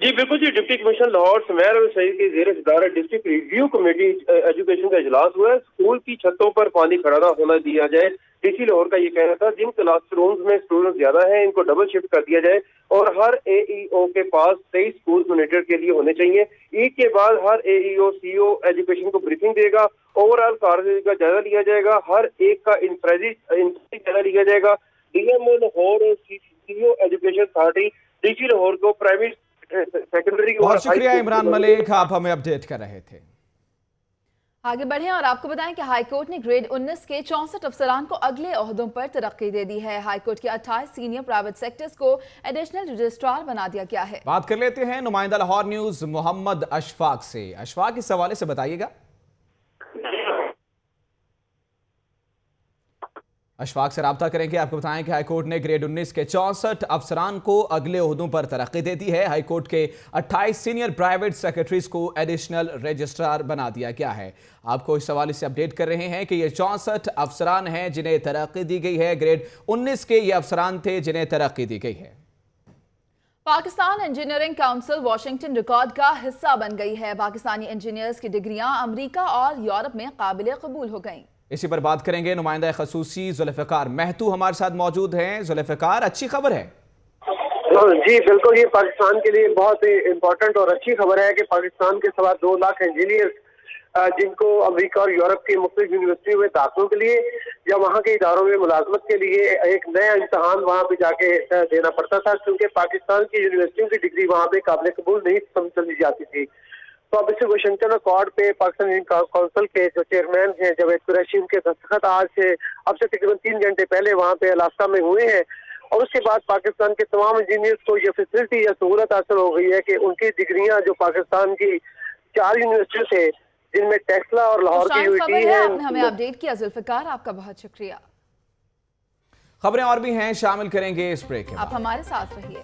जी बिल्कुल जी, डिप्टी कमिश्नर लाहौर सुमैर अहमद सैयद की ज़ेर सदारत डिस्ट्रिक्ट रिव्यू कमेटी एजुकेशन का इजलास हुआ है। स्कूल की छतों पर पानी खड़ा ना होना दिया जाए, डीसी लाहौर का ये कहना था। जिन क्लासरूम्स में स्टूडेंट ज्यादा हैं इनको डबल शिफ्ट कर दिया जाए और हर AEO के पास 23 स्कूल मॉनिटर के लिए होने चाहिए। ईद के बाद हर AEO CO एजुकेशन को ब्रीफिंग देगा, ओवरऑल कारकर्दगी का जायजा लिया जाएगा, हर एक का इंफ्रास्ट्रक्चर जायजा लिया जाएगा। DMO लाहौर और CO education authority DC Lahore को प्राइवेट सेकेंडरी। बहुत शुक्रिया इमरान मलिक, आप हमें अपडेट कर रहे थे। आगे बढ़ें और आपको बताएं कि हाईकोर्ट ने ग्रेड 19 के 64 अफसरान को अगले ओहदों पर तरक्की दे दी है। हाईकोर्ट के 28 सीनियर प्राइवेट सेक्टर्स को एडिशनल रजिस्ट्रार बना दिया गया है। बात कर लेते हैं नुमाइंदा लाहौर न्यूज़ मोहम्मद अशफाक से। अशफाक, इस हवाले से बताइएगा। अशफाक से रब्ता करेंगे। आपको बताएं कि हाईकोर्ट ने ग्रेड 19 के 64 अफसरान को अगले ओहदों पर तरक्की दे दी है। हाईकोर्ट के 28 सीनियर प्राइवेट सेक्रेटरीज को एडिशनल रजिस्ट्रार बना दिया गया है। आपको इस हवाले से अपडेट कर रहे हैं कि ये 64 अफसरान हैं जिन्हें तरक्की दी गई है। ग्रेड 19 के ये अफसरान थे जिन्हें तरक्की दी गई है। Pakistan engineering council Washington record का हिस्सा बन गई है। पाकिस्तानी इंजीनियर्स की डिग्रियां अमेरिका और यूरोप में काबिल कबूल हो गईं। इसी पर बात करेंगे। नुमाइंदा खसूसी जुल्फ़िकार महतू हमारे साथ मौजूद हैं। जुल्फ़िकार, अच्छी खबर है। जी बिल्कुल, ये पाकिस्तान के लिए बहुत ही इम्पोर्टेंट और अच्छी खबर है कि पाकिस्तान के 2.25 लाख इंजीनियर्स जिनको अमेरिका और यूरोप की मुख्तलिफ यूनिवर्सिटियों में दाखिलों के लिए या वहाँ के इदारों में मुलाजमत के लिए एक नया इम्तहान वहाँ पे जाके देना पड़ता था, क्योंकि पाकिस्तान की यूनिवर्सिटियों की डिग्री वहाँ पे काबिल कबूल नहीं समझी जाती थी। तो अब इसे वाशिंगटन अकॉर्ड पे पाकिस्तान इंजीनियरिंग काउंसिल के जो चेयरमैन हैं जावेद कुरैशी, उनके दस्तखत अब से तकरीबन 3 घंटे पहले वहाँ पे अलास्का में हुए हैं। और उसके बाद पाकिस्तान के तमाम इंजीनियर्स को यह फैसिलिटी या सहूलत हासिल हो गई है कि उनकी डिग्रियां जो पाकिस्तान की 4 यूनिवर्सिटियों से, जिनमें टेक्सला और लाहौर की यूनिवर्सिटी है, आपने हमें अपडेट किया जुल्फ़िकार, आपका बहुत शुक्रिया। खबरें और भी हैं, शामिल करेंगे इस ब्रेक के बाद। आप हमारे साथ रहिए।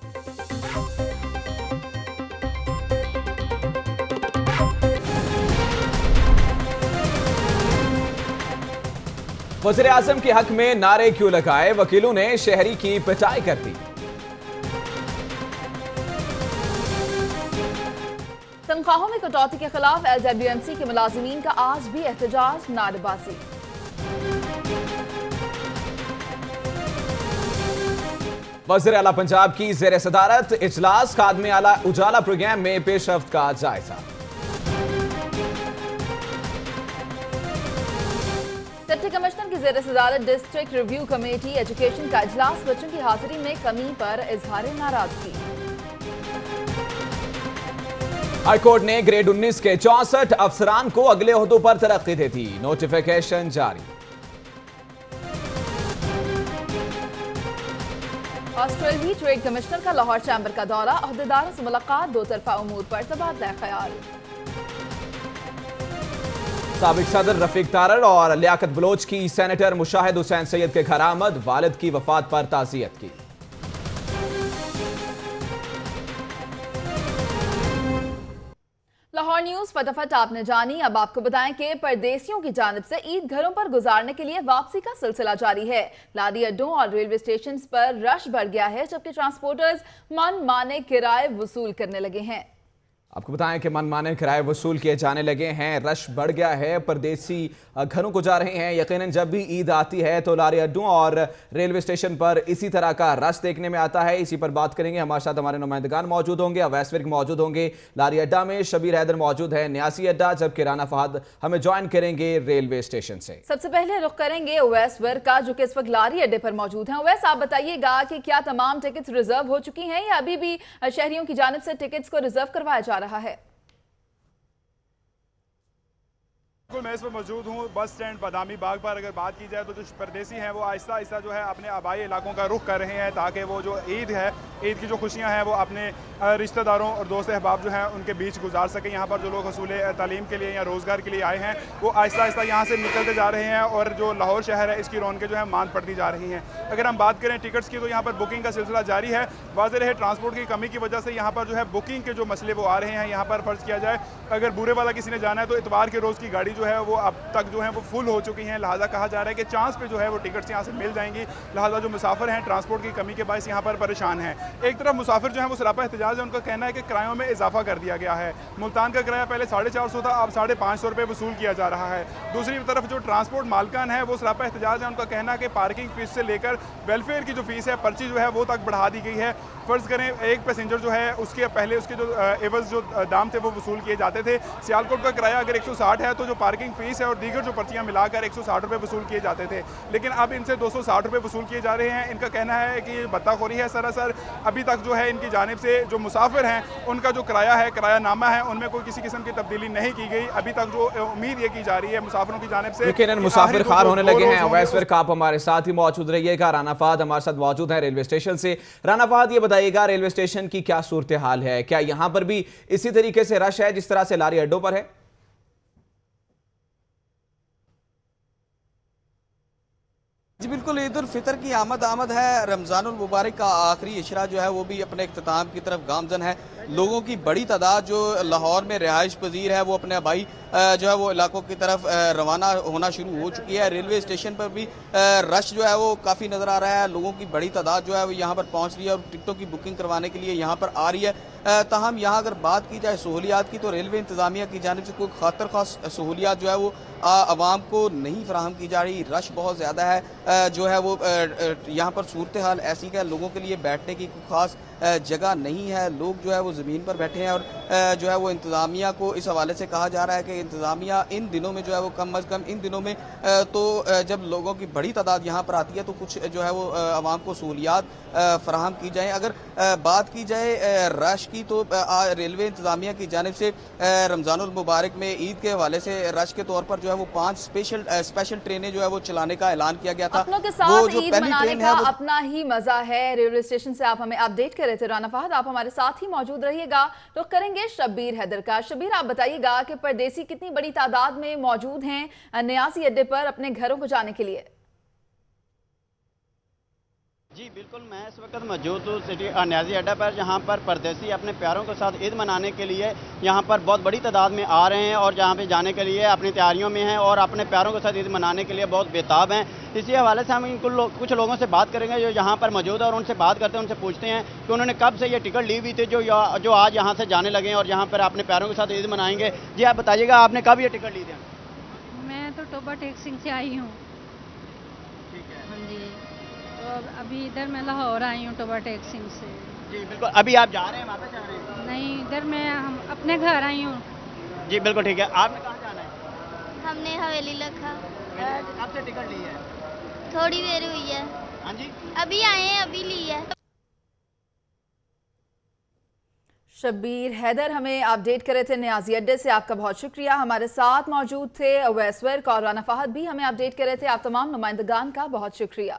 वज़ीर आज़म के हक में नारे क्यों लगाए, वकीलों ने शहरी की पिटाई कर दी। तनख्वाहों में कटौती के खिलाफ LWMC के मुलाजिमीन का आज भी एहतजाज, नारेबाजी। वज़ीर आला पंजाब की ज़ेर सदारत इजलास, खादमे आला उजाला प्रोग्राम में पेशरफ्त का जायजा। डिप्टी कमिश्नर की ज़ेर सदारत डिस्ट्रिक्ट रिव्यू कमेटी एजुकेशन का इजलास, बच्चों की हाजिरी में कमी पर इजहार नाराजगी। हाईकोर्ट ने ग्रेड 19 के 64 अफसरान को अगले ओहदों पर तरक्की दे दी, नोटिफिकेशन जारी। ऑस्ट्रेलियाई ट्रेड कमिश्नर का लाहौर चैम्बर का दौरा, अहदेदारों से मुलाकात, दो तरफा उमूर पर तबादला ख्याल। साबिक सदर रफीक तारड़ और लियाकत बलोच की सेनेटर मुशाहिद हुसैन सैयद के घर आमद, वालिद की वफात पर ताज़ियत की। लाहौर न्यूज फटाफट आपने जानी। अब आपको बताएं कि परदेसियों की जानिब से ईद घरों पर गुजारने के लिए वापसी का सिलसिला जारी है। लारी अड्डों और रेलवे स्टेशन पर रश बढ़ गया है, जबकि ट्रांसपोर्टर्स मन माने किराए वसूल करने लगे हैं। आपको बताएं कि मनमाने किराए वसूल किए जाने लगे हैं, रश बढ़ गया है, परदेसी घरों को जा रहे हैं। यकीनन जब भी ईद आती है तो लारी अड्डों और रेलवे स्टेशन पर इसी तरह का रश देखने में आता है। इसी पर बात करेंगे, हमारे साथ हमारे नुमाइंदगान मौजूद होंगे, अवैस विर्क मौजूद होंगे लारी अड्डा में, शबीर हैदर मौजूद है न्यासी अड्डा, जबकि राना फहद हमें ज्वाइन करेंगे रेलवे स्टेशन से। सबसे पहले रुख करेंगे अवैस विर्क का, जो कि इस वक्त लारी अड्डे पर मौजूद हैं। अवैस, आप बताइएगा कि क्या तमाम टिकट्स रिजर्व हो चुकी हैं या अभी भी शहरियों की जानिब से टिकट्स को रिजर्व करवाया जा रहा है? बिल्कुल, मैं इस पर मौजूद हूँ बस स्टैंड बादामी बाग पर। अगर बात की जाए तो जो परदेसी हैं वो आहिस्ता आहिस्ता जो है अपने आबाई इलाकों का रुख कर रहे हैं, ताकि वो जो ईद है, ईद की जो खुशियाँ हैं वो अपने रिश्तेदारों और दोस्त अहबाब जो हैं उनके बीच गुजार सकें। यहाँ पर जो लोग हसूल तालीम के लिए या रोज़गार के लिए आए हैं वो आहिस्ता आहिस्ता यहाँ से निकलते जा रहे हैं और जो लाहौर शहर है इसकी रौनकें जो है मांद पड़ती जा रही हैं। अगर हम बात करें टिकट्स की तो यहाँ पर बुकिंग का सिलसिला जारी है। वाज़ेह रहे ट्रांसपोर्ट की कमी की वजह से यहाँ पर जो है बुकिंग के जो मसले वो आ रहे हैं। यहाँ पर फ़र्ज़ किया जाए अगर बूरे वाला किसी ने जाना है तो इतवार के रोज़ की गाड़ी जो है वो अब तक जो है वो फुल हो चुकी हैं, लिहाजा कहा जा रहा है कि चांस पे जो है वो टिकट्स यहाँ से मिल जाएंगी। लिहाजा जो मुसाफिर हैं ट्रांसपोर्ट की कमी के बायस यहाँ पर परेशान हैं। एक तरफ मुसाफिर जो है वो सरापा एहतजाज है, उनका कहना है कि किरायों में इजाफा कर दिया गया है। मुल्तान का किराया पहले 450 था, अब 550 रुपये वसूल किया जा रहा है। दूसरी तरफ जो ट्रांसपोर्ट मालकान है वो सरापा एहतजाज है, उनका कहना है कि पार्किंग फीस से लेकर वेलफेयर की जो फीस है, पर्ची जो है वो तक बढ़ा दी गई है। फ़र्ज़ करें एक पैसेंजर जो है उसके पहले उसके जो एवज जो दाम थे वो वसूल किए जाते थे। सियालकोट का किराया अगर 160 है तो जो पार्किंग फीस है और दीगर जो पर्चियाँ मिलाकर 160 रुपये वसूल किए जाते थे, लेकिन अब इनसे 260 रुपये वसूल किए जा रहे हैं। इनका कहना है कि ये बत्ताखोरी है सरासर। अभी तक जो है इनकी जानिब से जो मुसाफिर हैं उनका जो किराया है, किराया नामा है, उनमें कोई किसी किस्म की तब्दीली नहीं की गई। अभी तक जो उम्मीद ये की जा रही है मुसाफिरों की जानिब से, लेकिन मुसाफिर खार होने लगे हैं। अवैस विर्क, आप हमारे साथ ही मौजूद रहिएगा। राना फहद हमारे साथ मौजूद है रेलवे स्टेशन से। राना फहद, ये बताइएगा रेलवे स्टेशन की क्या सूरत हाल है? क्या यहां पर भी इसी तरीके से रश है जिस तरह से लारी अड्डों पर है? जी बिल्कुल ईद उल फितर की आमद है। रमज़ानुल मुबारक का आखिरी इशरा जो है वो भी अपने इख्तिताम की तरफ गामजन है। लोगों की बड़ी तादाद जो लाहौर में रिहाइश पजीर है वो अपने आबाई जो है वो इलाकों की तरफ रवाना होना शुरू हो चुकी है। रेलवे स्टेशन पर भी रश जो है वो काफ़ी नज़र आ रहा है। लोगों की बड़ी तादाद जो है वो यहाँ पर पहुँच रही है और टिकटों की बुकिंग करवाने के लिए यहाँ पर आ रही है। ताहम यहाँ अगर बात की जाए सहूलियात की तो रेलवे इंतज़ामिया की जानिब से कोई खातर खास सहूलियात जो है वो आवाम को नहीं फराहम की जा रही। रश बहुत ज़्यादा है जो है वो यहाँ पर सूरत हाल ऐसी है, लोगों के लिए बैठने की कोई ख़ास जगह नहीं है। लोग जो है वो ज़मीन पर बैठे हैं और जो है वो इंतज़ामिया को इस हवाले से कहा जा रहा है कि इंतज़ामिया इन दिनों में जो है वो कम अज़ कम इन दिनों में तो जब लोगों की बड़ी तादाद यहाँ पर आती है तो कुछ जो है वो आवाम को सहूलियात फराहम की जाए। अगर बात की जाए रश की तो रेलवे इंतज़ामिया की जानिब से रमज़ानुल मुबारक में ईद के हवाले से रश के तौर पर जो है वो 5 स्पेशल ट्रेनें जो है वो चलाने का ऐलान किया गया था। अपनों के साथ ईद मनाने का अपना ही मजा है। रेलवे स्टेशन से आप हमें अपडेट कर रहे थे राना फहद, आप हमारे साथ ही मौजूद रहिएगा। तो करेंगे शब्बीर हैदर का। शब्बीर, आप बताइएगा कि परदेसी कितनी बड़ी तादाद में मौजूद हैं नियाज़ी अड्डे पर अपने घरों को जाने के लिए? जी बिल्कुल, मैं इस वक्त मौजूद हूँ सिटी नियाज़ी अड्डा पर, जहाँ पर परदेसी अपने प्यारों के साथ ईद मनाने के लिए यहाँ पर बहुत बड़ी तादाद में आ रहे हैं और जहाँ पे जाने के लिए अपनी तैयारियों में हैं और अपने प्यारों के साथ ईद मनाने के लिए बहुत बेताब हैं। इसी हवाले से हम कुछ लोगों से बात करेंगे जो यहाँ पर मौजूद है और उनसे बात करते हैं, उनसे पूछते हैं कि उन्होंने कब से ये टिकट ली हुई थी जो आज यहाँ से जाने लगे और यहाँ पर अपने प्यारों के साथ ईद मनाएंगे। जी आप बताइएगा, आपने कब ये टिकट ली थी? मैं तो टोबा टेक्सिंग से आई हूँ। ठीक है। हाँ जी, तो अभी इधर मैं लाहौर आई हूँ टोबा टेक्सिंग से। जी बिल्कुल, अभी आप जा रहे हैं, वापस जा रहे हैं? नहीं, इधर मैं हम अपने घर आई हूँ। जी बिल्कुल ठीक है। आपने कहाँ जाना है? हमने हवेली लखा। कब से टिकट ली है? थोड़ी देर हुई है। हाँ जी, अभी आए हैं, अभी ली है। शब्बीर हैदर हमें अपडेट कर रहे थे नियाज़ी अड्डे से, आपका बहुत शुक्रिया। हमारे साथ मौजूद थे अवैस वर्क और राना फहद भी हमें अपडेट कर रहे थे। आप तमाम नुमाइंदगान का बहुत शुक्रिया।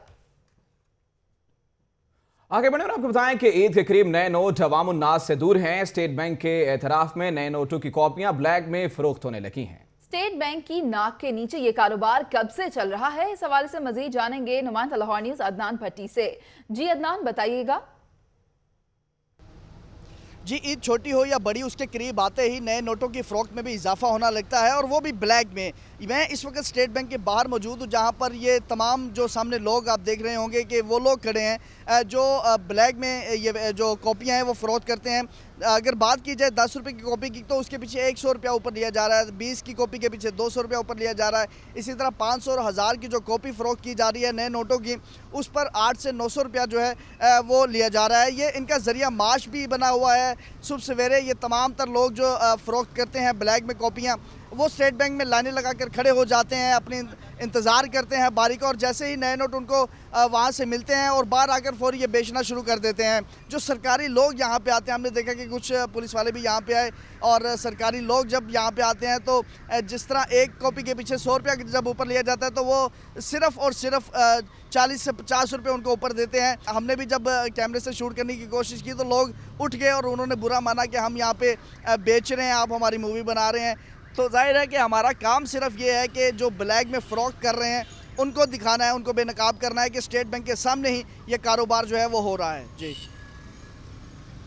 आगे बढ़े और आपको बताएं कि ईद के करीब नए नोट अवामुन नास से दूर हैं। स्टेट बैंक के एतराफ में नए नोटों की कॉपियां ब्लैक में फरोख्त होने लगी हैं। स्टेट बैंक की नाक के नीचे ये कारोबार कब से चल रहा है, इस हवाले से मजीद जानेंगे नुमाइंदा लाहौर न्यूज़ अदनान भट्टी से। जी अदनान, बताइएगा। जी, ईद छोटी हो या बड़ी, उसके करीब आते ही नए नोटों की फ़रोख्त में भी इजाफा होना लगता है और वो भी ब्लैक में। मैं इस वक्त स्टेट बैंक के बाहर मौजूद हूँ, जहाँ पर ये तमाम जो सामने लोग आप देख रहे होंगे कि वो लोग खड़े हैं जो ब्लैक में ये जो कॉपियाँ हैं वो फ़रोख्त करते हैं। अगर बात की जाए 10 रुपये की कॉपी की तो उसके पीछे 100 रुपया ऊपर लिया जा रहा है, 20 की कॉपी के पीछे 200 रुपया ऊपर लिया जा रहा है। इसी तरह 500 और 1000 की जो कॉपी फ़रोख्त की जा रही है नए नोटों की, उस पर 8 से 900 रुपया जो है वो लिया जा रहा है। ये इनका ज़रिया माश भी बना हुआ है। सुबह सवेरे ये तमाम तर लोग जो फ़रोख्त करते हैं ब्लैक में कॉपियाँ, वो स्टेट बैंक में लाइनें लगा कर खड़े हो जाते हैं, अपने इंतज़ार करते हैं बारी का, और जैसे ही नए नोट उनको वहाँ से मिलते हैं और बाहर आकर फौरी ये बेचना शुरू कर देते हैं। जो सरकारी लोग यहाँ पे आते हैं, हमने देखा कि कुछ पुलिस वाले भी यहाँ पे आए, और सरकारी लोग जब यहाँ पे आते हैं तो जिस तरह एक कॉपी के पीछे 100 रुपया जब ऊपर लिया जाता है तो वो सिर्फ़ और सिर्फ 40 से 50 रुपये उनको ऊपर देते हैं। हमने भी जब कैमरे से शूट करने की कोशिश की तो लोग उठ गए और उन्होंने बुरा माना कि हम यहाँ पे बेच रहे हैं, आप हमारी मूवी बना रहे हैं। तो जाहिर है कि हमारा काम सिर्फ ये है कि जो ब्लैक में फ़रोख्त कर रहे हैं उनको दिखाना है, उनको बेनकाब करना है कि स्टेट बैंक के सामने ही ये कारोबार जो है वो हो रहा है। जी,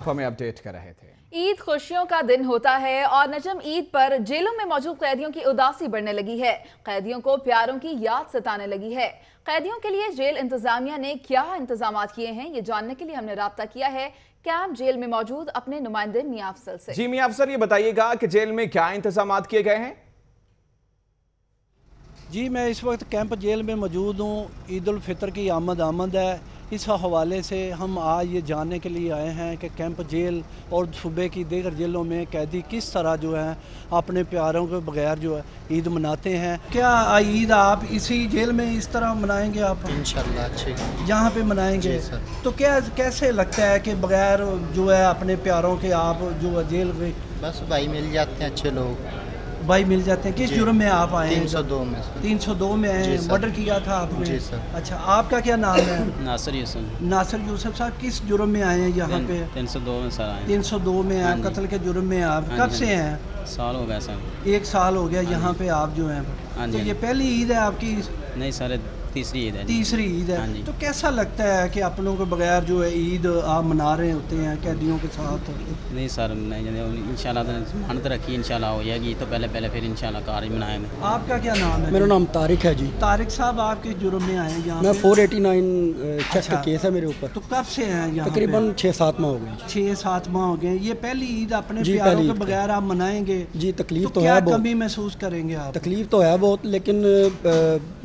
हमें अपडेट कर रहे थे। ईद खुशियों का दिन होता है और नजम ईद पर जेलों में मौजूद कैदियों की उदासी बढ़ने लगी है। कैदियों को प्यारों की याद सताने लगी है। कैदियों के लिए जेल इंतजामिया ने क्या इंतजाम किए हैं, ये जानने के लिए हमने राब्ता किया है कैंप जेल में मौजूद अपने नुमाइंदे मियां अफसर से। जी मियां अफसर, ये बताइएगा कि जेल में क्या इंतजाम किए गए हैं? जी, मैं इस वक्त कैंप जेल में मौजूद हूँ। ईद उल फितर की आमद है, इस हवाले से हम आज ये जानने के लिए आए हैं कि कैंप जेल और सूबे की दीगर जेलों में कैदी किस तरह जो है अपने प्यारों के बगैर जो है ईद मनाते हैं। क्या ईद आप इसी जेल में इस तरह मनाएंगे? आप इंशाल्लाह अच्छे यहाँ पे मनाएंगे? तो क्या कैसे लगता है कि बगैर जो है अपने प्यारों के आप जो जेल में? बस भाई मिल जाते हैं, अच्छे लोग भाई मिल जाते हैं। किस जुर्म में आप आए? 302 में। 302 में आए, मर्डर किया था आपने? जी सर। अच्छा, आपका क्या नाम है? नासिर यूसुफ। नासिर यूसुफ साहब, किस जुर्म में आए हैं यहाँ पे? 302 में सर आए। 302 में आए, कत्ल के जुर्म में आप कब से हैं? साल हो गया सर। 1 साल हो गया यहाँ पे आप जो हैं। तो ये पहली ईद है आपकी? नहीं सर, तीसरी ईद है। तीसरी ईद हाँ है। जी। तो कैसा लगता है कि अपनों के बगैर जो है ईद आप मना रहे होते हैं कैदियों के साथ? नहीं सर, नहीं इंशाल्लाह मानत रखी, इंशाल्लाह हो जाएगी तो पहले फिर इंशाल्लाह कार ही मनाएंगे। आपका क्या नाम है? मेरा नाम तारिक है जी। तारिक साहब, आप किस जुर्म में आए हैं यहाँ मैं पे? 489 चेक का केस है मेरे ऊपर। तो कब से हैं यहाँ? तकरीबन 6-7 माह हो गए। 6-7 माह हो गए। ये पहली ईद अपने जी, प्यारों पहली के ईद बगैर आप मनाएंगे? जी तकलीफ तो क्या है बहुत। कमी महसूस करेंगे आप? तकलीफ तो है बहुत, लेकिन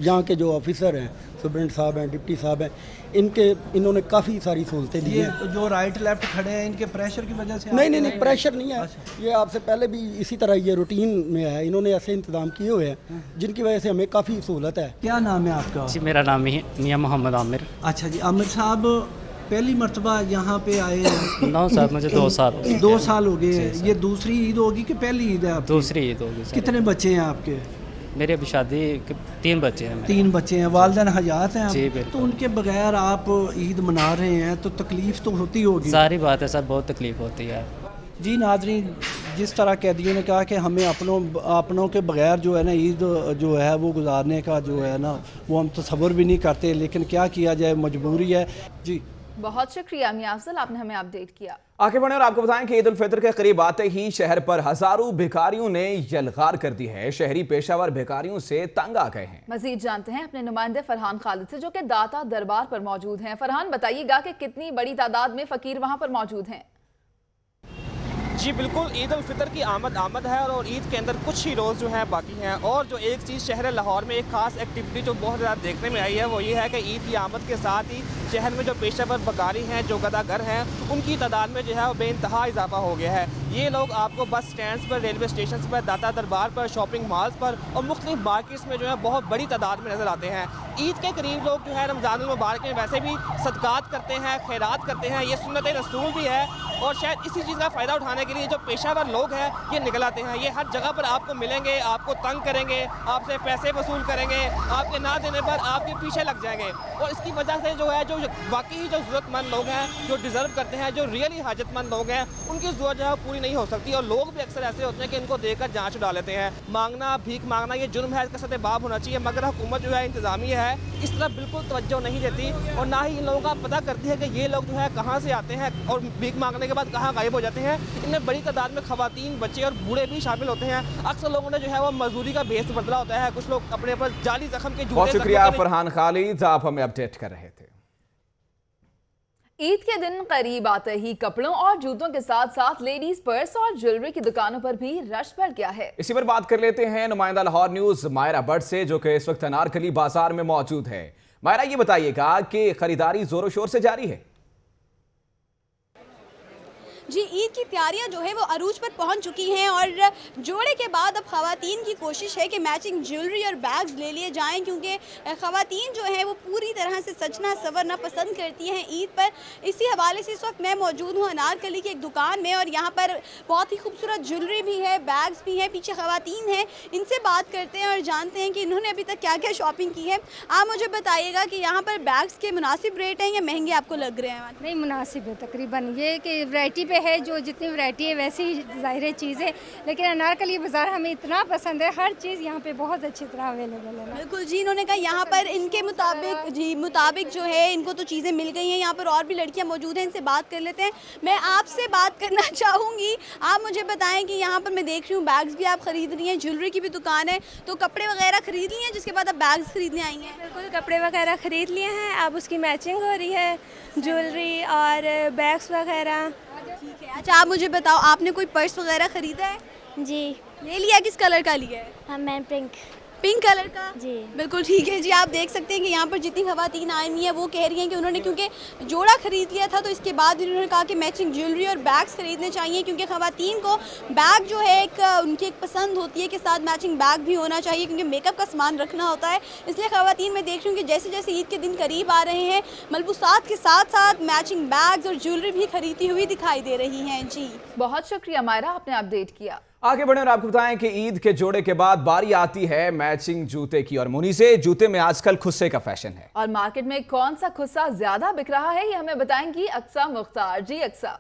यहाँ के जो ऑफिसर हैं, सुप्रिटेंडेंट साहब हैं, डिप्टी साहब हैं, इन्होंने काफ़ी सारी सहूलतें दी ये हैं। जो राइट लेफ्ट खड़े हैं इनके प्रेशर की वजह से? नहीं प्रेशर नहीं है। ये आपसे पहले भी इसी तरह ये रूटीन में है, इन्होंने ऐसे इंतजाम किए हुए हैं जिनकी वजह से हमें काफ़ी सहूलत है। क्या नाम है आपका? जी मेरा नाम मियाँ मोहम्मद आमिर। अच्छा जी, आमिर साहब पहली मर्तबा यहाँ पे आए हैं? 9 साल, मुझे 2 साल। 2 साल हो गए हैं। ये दूसरी ईद होगी कि पहली ईद है आपकी? दूसरी ईद होगी सर। कितने बच्चे हैं आपके? मेरी अभी शादी 3 बच्चे हैं। 3 बच्चे हैं। वालिदैन हयात हैं आप? जी बिल्कुल। तो उनके बगैर आप ईद मना रहे हैं तो तकलीफ तो होती होगी? सारी बात है सर, बहुत तकलीफ होती है। जी नाज़रीन, जिस तरह कैदियों ने कहा कि हमें अपनों के बगैर जो है ना ईद जो है वो गुजारने का जो है ना वो हम तसव्वुर भी नहीं करते, लेकिन क्या किया जाए, मजबूरी है। जी बहुत शुक्रिया मियां अफजल, आपने हमें अपडेट किया। आगे बढ़े और आपको बताएं कि ईद उल फितर के करीब आते ही शहर पर हजारों भिखारियों ने यलगार कर दी है। शहरी पेशावर भिखारियों से तंग आ गए हैं। मजीद जानते हैं अपने नुमाइंदे फरहान खालिद से, जो कि दाता दरबार पर मौजूद हैं। फरहान, बताइएगा कि कितनी बड़ी तादाद में फकीर वहां पर मौजूद हैं? जी बिल्कुल, ईद उल फितर की आमद है और ईद के अंदर कुछ ही रोज़ जो है बाकी हैं। और जो एक चीज़ शहर लाहौर में एक ख़ास एक्टिविटी जो बहुत ज़्यादा देखने में आई है वो ये है कि ईद की आमद के साथ ही शहर में जो पेशेवर बकारी हैं, जो गदागर हैं, उनकी तादाद में जो है वो बेइंतहा इजाफा हो गया है। ये लोग आपको बस स्टैंड पर, रेलवे स्टेशन पर, दाता दरबार पर, शॉपिंग मॉल्स पर और मुख्तलिफ मार्केट्स में जो है बहुत बड़ी तादाद में नज़र आते हैं। ईद के करीब लोग जो है रमज़ानुल मुबारक में वैसे भी सदकात करते हैं, खैरात करते हैं, ये सुन्नत रसूल भी है। और शायद इसी चीज़ का फ़ायदा उठाने के लिए जो पेशावर लोग हैं ये निकल आते हैं। ये हर जगह पर आपको मिलेंगे, आपको तंग करेंगे, आपसे पैसे वसूल करेंगे, आपके ना देने पर आपके पीछे लग जाएंगे। और इसकी वजह से जो है जो वाकई जो ज़रूरतमंद लोग हैं, जो डिज़र्व करते हैं, जो रियली हाजतमंद लोग हैं, उनकी ज़रूरत जो है पूरी नहीं हो सकती। और लोग भी अक्सर ऐसे होते हैं कि इनको देखकर जाँच उड़ा लेते हैं। मांगना, भीख मांगना ये जुर्म है, इसका सदेबाब होना चाहिए, मगर हुकूमत जो है इंतज़ामिया है इस तरफ बिल्कुल तवज्जो नहीं देती और ना ही इन लोगों का पता करती है कि ये लोग जो है कहाँ से आते हैं और भीख मांगने के बाद कहाँ गायब हो जाते हैं। इनमें बड़ी तादाद में खवातीन, बच्चे और बूढ़े भी शामिल होते हैं। अक्सर लोगों ने जो है वो मजदूरी का भेस बदला होता है। कुछ लोग अपने पर जाली जख्म के बहुत शुक्रिया फरहान खालिद, आप हमें अपडेट कर रहे थे। ईद के दिन करीब आते ही कपड़ों और जूतों के साथ साथ लेडीज पर्स और ज्वेलरी की दुकानों पर भी रश बढ़ गया है। इसी पर बात कर लेते हैं नुमाइंदा लाहौर न्यूज मायरा भट्ट से, जो कि इस वक्त अनारकली बाजार में मौजूद है। मायरा, ये बताइएगा कि खरीदारी जोरों शोर से जारी है? जी, ईद की तैयारियां जो है वो अरूज पर पहुंच चुकी हैं और जोड़े के बाद अब ख़वातीन की कोशिश है कि मैचिंग ज्वेलरी और बैग्स ले लिए जाएं, क्योंकि ख़वातीन जो है वो पूरी तरह से सजना संवरना पसंद करती हैं ईद पर। इसी हवाले से इस वक्त मैं मौजूद हूँ अनारकली की एक दुकान में और यहाँ पर बहुत ही खूबसूरत ज्वेलरी भी है, बैग्स भी हैं, पीछे ख़वातीन हैं। इनसे बात करते हैं और जानते हैं कि इन्होंने अभी तक क्या क्या शॉपिंग की है। आप मुझे बताइएगा कि यहाँ पर बैग्स के मुनासिब रेट हैं या महंगे आपको लग रहे हैं? नहीं, मुनासिब है तकरीबन। ये कि वैरायटी पे है, जो जितनी वैरायटी है वैसी ही ज़ाहिर चीज़ है, लेकिन अनारकली बाज़ार हमें इतना पसंद है, हर चीज़ यहाँ पे बहुत अच्छी तरह अवेलेबल है। बिल्कुल जी, इन्होंने कहा यहाँ पर इनके मुताबिक जो है इनको तो चीज़ें मिल गई हैं। यहाँ पर और भी लड़कियाँ मौजूद हैं, इनसे बात कर लेते हैं। मैं आपसे बात करना चाहूँगी, आप मुझे बताएं कि यहाँ पर मैं देख रही हूँ बैग्स भी आप ख़रीद रही हैं, ज्वेलरी की भी दुकान है, तो कपड़े वगैरह ख़रीद लिए हैं जिसके बाद आप बैग्स ख़रीदने आई हैं? बिल्कुल, कपड़े वगैरह ख़रीद लिए हैं, अब उसकी मैचिंग हो रही है, ज्वेलरी और बैग्स वगैरह। ठीक है, अच्छा आप मुझे बताओ, आपने कोई पर्स वगैरह ख़रीदा है? जी। ले लिया? किस कलर का लिया है? हाँ, मैं पिंक कलर का। जी बिल्कुल ठीक है जी। आप देख सकते हैं कि यहाँ पर जितनी खवातीन आई हुई हैं वो कह रही हैं कि उन्होंने क्योंकि जोड़ा खरीद लिया था तो इसके बाद उन्होंने कहा कि मैचिंग ज्वेलरी और बैग्स खरीदने चाहिए, क्योंकि खवातीन को बैग जो है एक उनकी एक पसंद होती है कि साथ मैचिंग बैग भी होना चाहिए, क्योंकि मेकअप का सामान रखना होता है। इसलिए खवातीन मैं देख रही हूँ कि जैसे जैसे ईद के दिन करीब आ रहे हैं मलबूसात के साथ साथ मैचिंग बैग्स और ज्वेलरी भी खरीदती हुई दिखाई दे रही हैं। जी बहुत शुक्रिया मायरा, आपने अपडेट किया। आगे बढ़े और आपको बताएं कि ईद के जोड़े के बाद बारी आती है मैचिंग जूते की, और मुनी से जूते में आजकल खुस्से का फैशन है। और मार्केट में कौन सा खुस्सा ज्यादा बिक रहा है ये हमें बताएंगी अक्सा मुख्तार। जी अक्सा।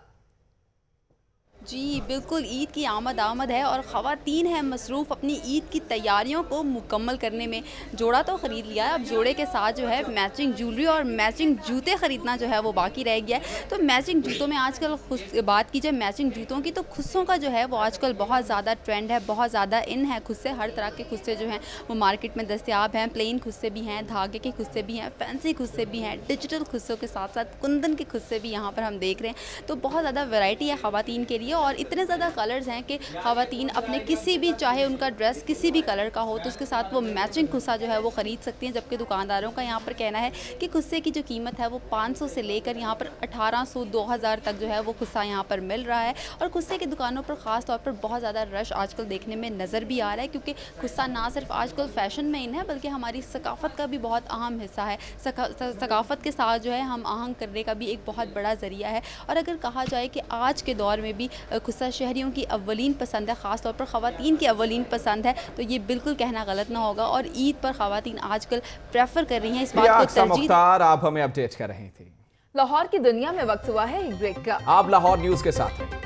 जी बिल्कुल, ईद की आमद है और ख़वातीन हैं मसरूफ़ अपनी ईद की तैयारियों को मुकम्मल करने में। जोड़ा तो ख़रीद लिया है, अब जोड़े के साथ जो है मैचिंग ज्वेलरी और मैचिंग जूते ख़रीदना जो है वो बाकी रह गया है। तो मैचिंग जूतों में आजकल बात की जाए मैचिंग जूतों की, तो खुस्सों का जो है वो आजकल बहुत ज़्यादा ट्रेंड है, बहुत ज़्यादा इन है। खुस्से हर तरह के खुस्से जो हैं वो मार्केट में दस्तयाब हैं। प्लेन खुस्से भी हैं, धागे के खुस्से भी हैं, फैंसी खुस्से भी हैं, डिजिटल खुस्सों के साथ साथ कुंदन के खुस्से भी यहाँ पर हम देख रहे हैं। तो बहुत ज़्यादा वैरायटी है ख़वातीन के लिए और इतने ज़्यादा कलर्स हैं कि ख़वातीन अपने किसी भी, चाहे उनका ड्रेस किसी भी कलर का हो, तो उसके साथ वो मैचिंग खुस्सा जो है वो ख़रीद सकती हैं। जबकि दुकानदारों का यहाँ पर कहना है कि खुस्से की जो कीमत है वो 500 से लेकर यहाँ पर 1800 2000 तक जो है वो खुस्सा यहाँ पर मिल रहा है। और खुस्से की दुकानों पर ख़ास तौर पर बहुत ज़्यादा रश आजकल देखने में नज़र भी आ रहा है, क्योंकि खुस्सा ना सिर्फ आजकल फ़ैशन में इन है बल्कि हमारी सकाफ़त का भी बहुत अहम हिस्सा है। सकाफ़त के साथ जो है हम आहंग करने का भी एक बहुत बड़ा ज़रिया है। और अगर कहा जाए कि आज के दौर में भी खुस्सा शहरियों की अव्वलीन पसंद है, ख़ास तौर पर ख़वातीन की अव्वलीन पसंद है, तो ये बिल्कुल कहना गलत ना होगा। और ईद पर ख़वातीन आजकल प्रेफर कर रही हैं इस बात को तरजीह। आप हमें अपडेट कर रही थी। लाहौर की दुनिया में वक्त हुआ है एक ब्रेक का। आप लाहौर न्यूज के साथ हैं।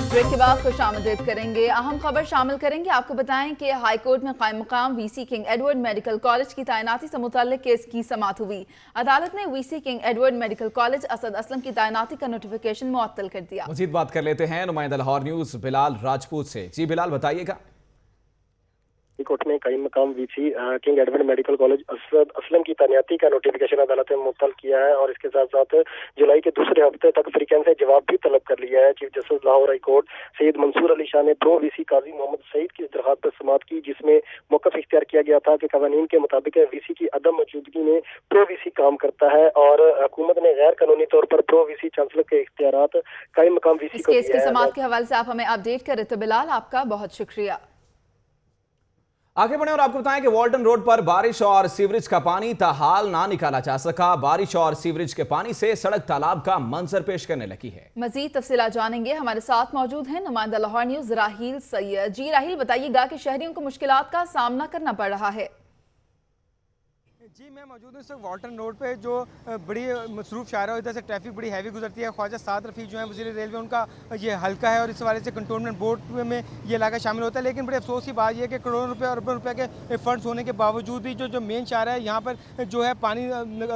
ब्रेक के बाद खुशामदीद करेंगे, अहम खबर शामिल करेंगे। आपको बताएं कि हाई कोर्ट में कायम मकाम VC king Edward medical college की तैनाती से मुतल्लिक केस की समाअत हुई। अदालत ने VC king Edward medical college Asad Aslam की तैनाती का नोटिफिकेशन मुअत्तल कर दिया। मजीद बात कर लेते हैं नुमाइंदा लाहौर न्यूज बिलाल राजपूत से। जी बिलाल, बताइएगा। कोर्ट ने कायम मकाम VC king Edward medical college Asad Aslam की तैनाती का नोटिफिकेशन अदालत में मुअत्तल किया है और इसके साथ साथ जुलाई के दूसरे हफ्ते तक फ्रीकैन से जवाब भी तलब कर लिया है। Chief justice Lahore high court Syed Mansoor Ali Shah ने प्रो वीसी काजी मोहम्मद सईद की दरखास्त पर समाअत की, जिसमें मौक़िफ़ इख्तियार किया गया था कि क़वानीन के मुताबिक वीसी की अदम मौजूदगी में प्रो वीसी काम करता है और हुकूमत ने गैर कानूनी तौर पर प्रो वीसी चांसलर के इख्तियारात कायम मकाम वीसी को केस के समाअत के हवाले से आप हमें अपडेट कर रहे थे बिलाल, आपका बहुत शुक्रिया। आगे बढ़े और आपको बताएं कि वॉल्टन रोड पर बारिश और सीवरेज का पानी ताहाल ना निकाला जा सका। बारिश और सीवरेज के पानी से सड़क तालाब का मंजर पेश करने लगी है। मजीद तफसीलात जानेंगे, हमारे साथ मौजूद हैं नुमाइंदा लाहौर न्यूज राहील सैयद। जी राहील, बताइएगा कि शहरियों को मुश्किलात का सामना करना पड़ रहा है। जी मैं मौजूद हूँ इस वक्त वाल्टन रोड पे, जो बड़ी मसरूफ़ शाहरा है, इधर से ट्रैफिक बड़ी हैवी गुजरती है। ख्वाजा साद रफ़ीक जो है वज़ीर रेलवे, उनका ये हल्का है और इस हवाले से कंटोनमेंट बोर्ड में ये इलाका शामिल होता है। लेकिन बड़े अफसोस की बात यह है कि करोड़ों रुपए अरबों रुपए के फंड्स होने के बावजूद भी जो मेन शाहरा है यहाँ पर जो है पानी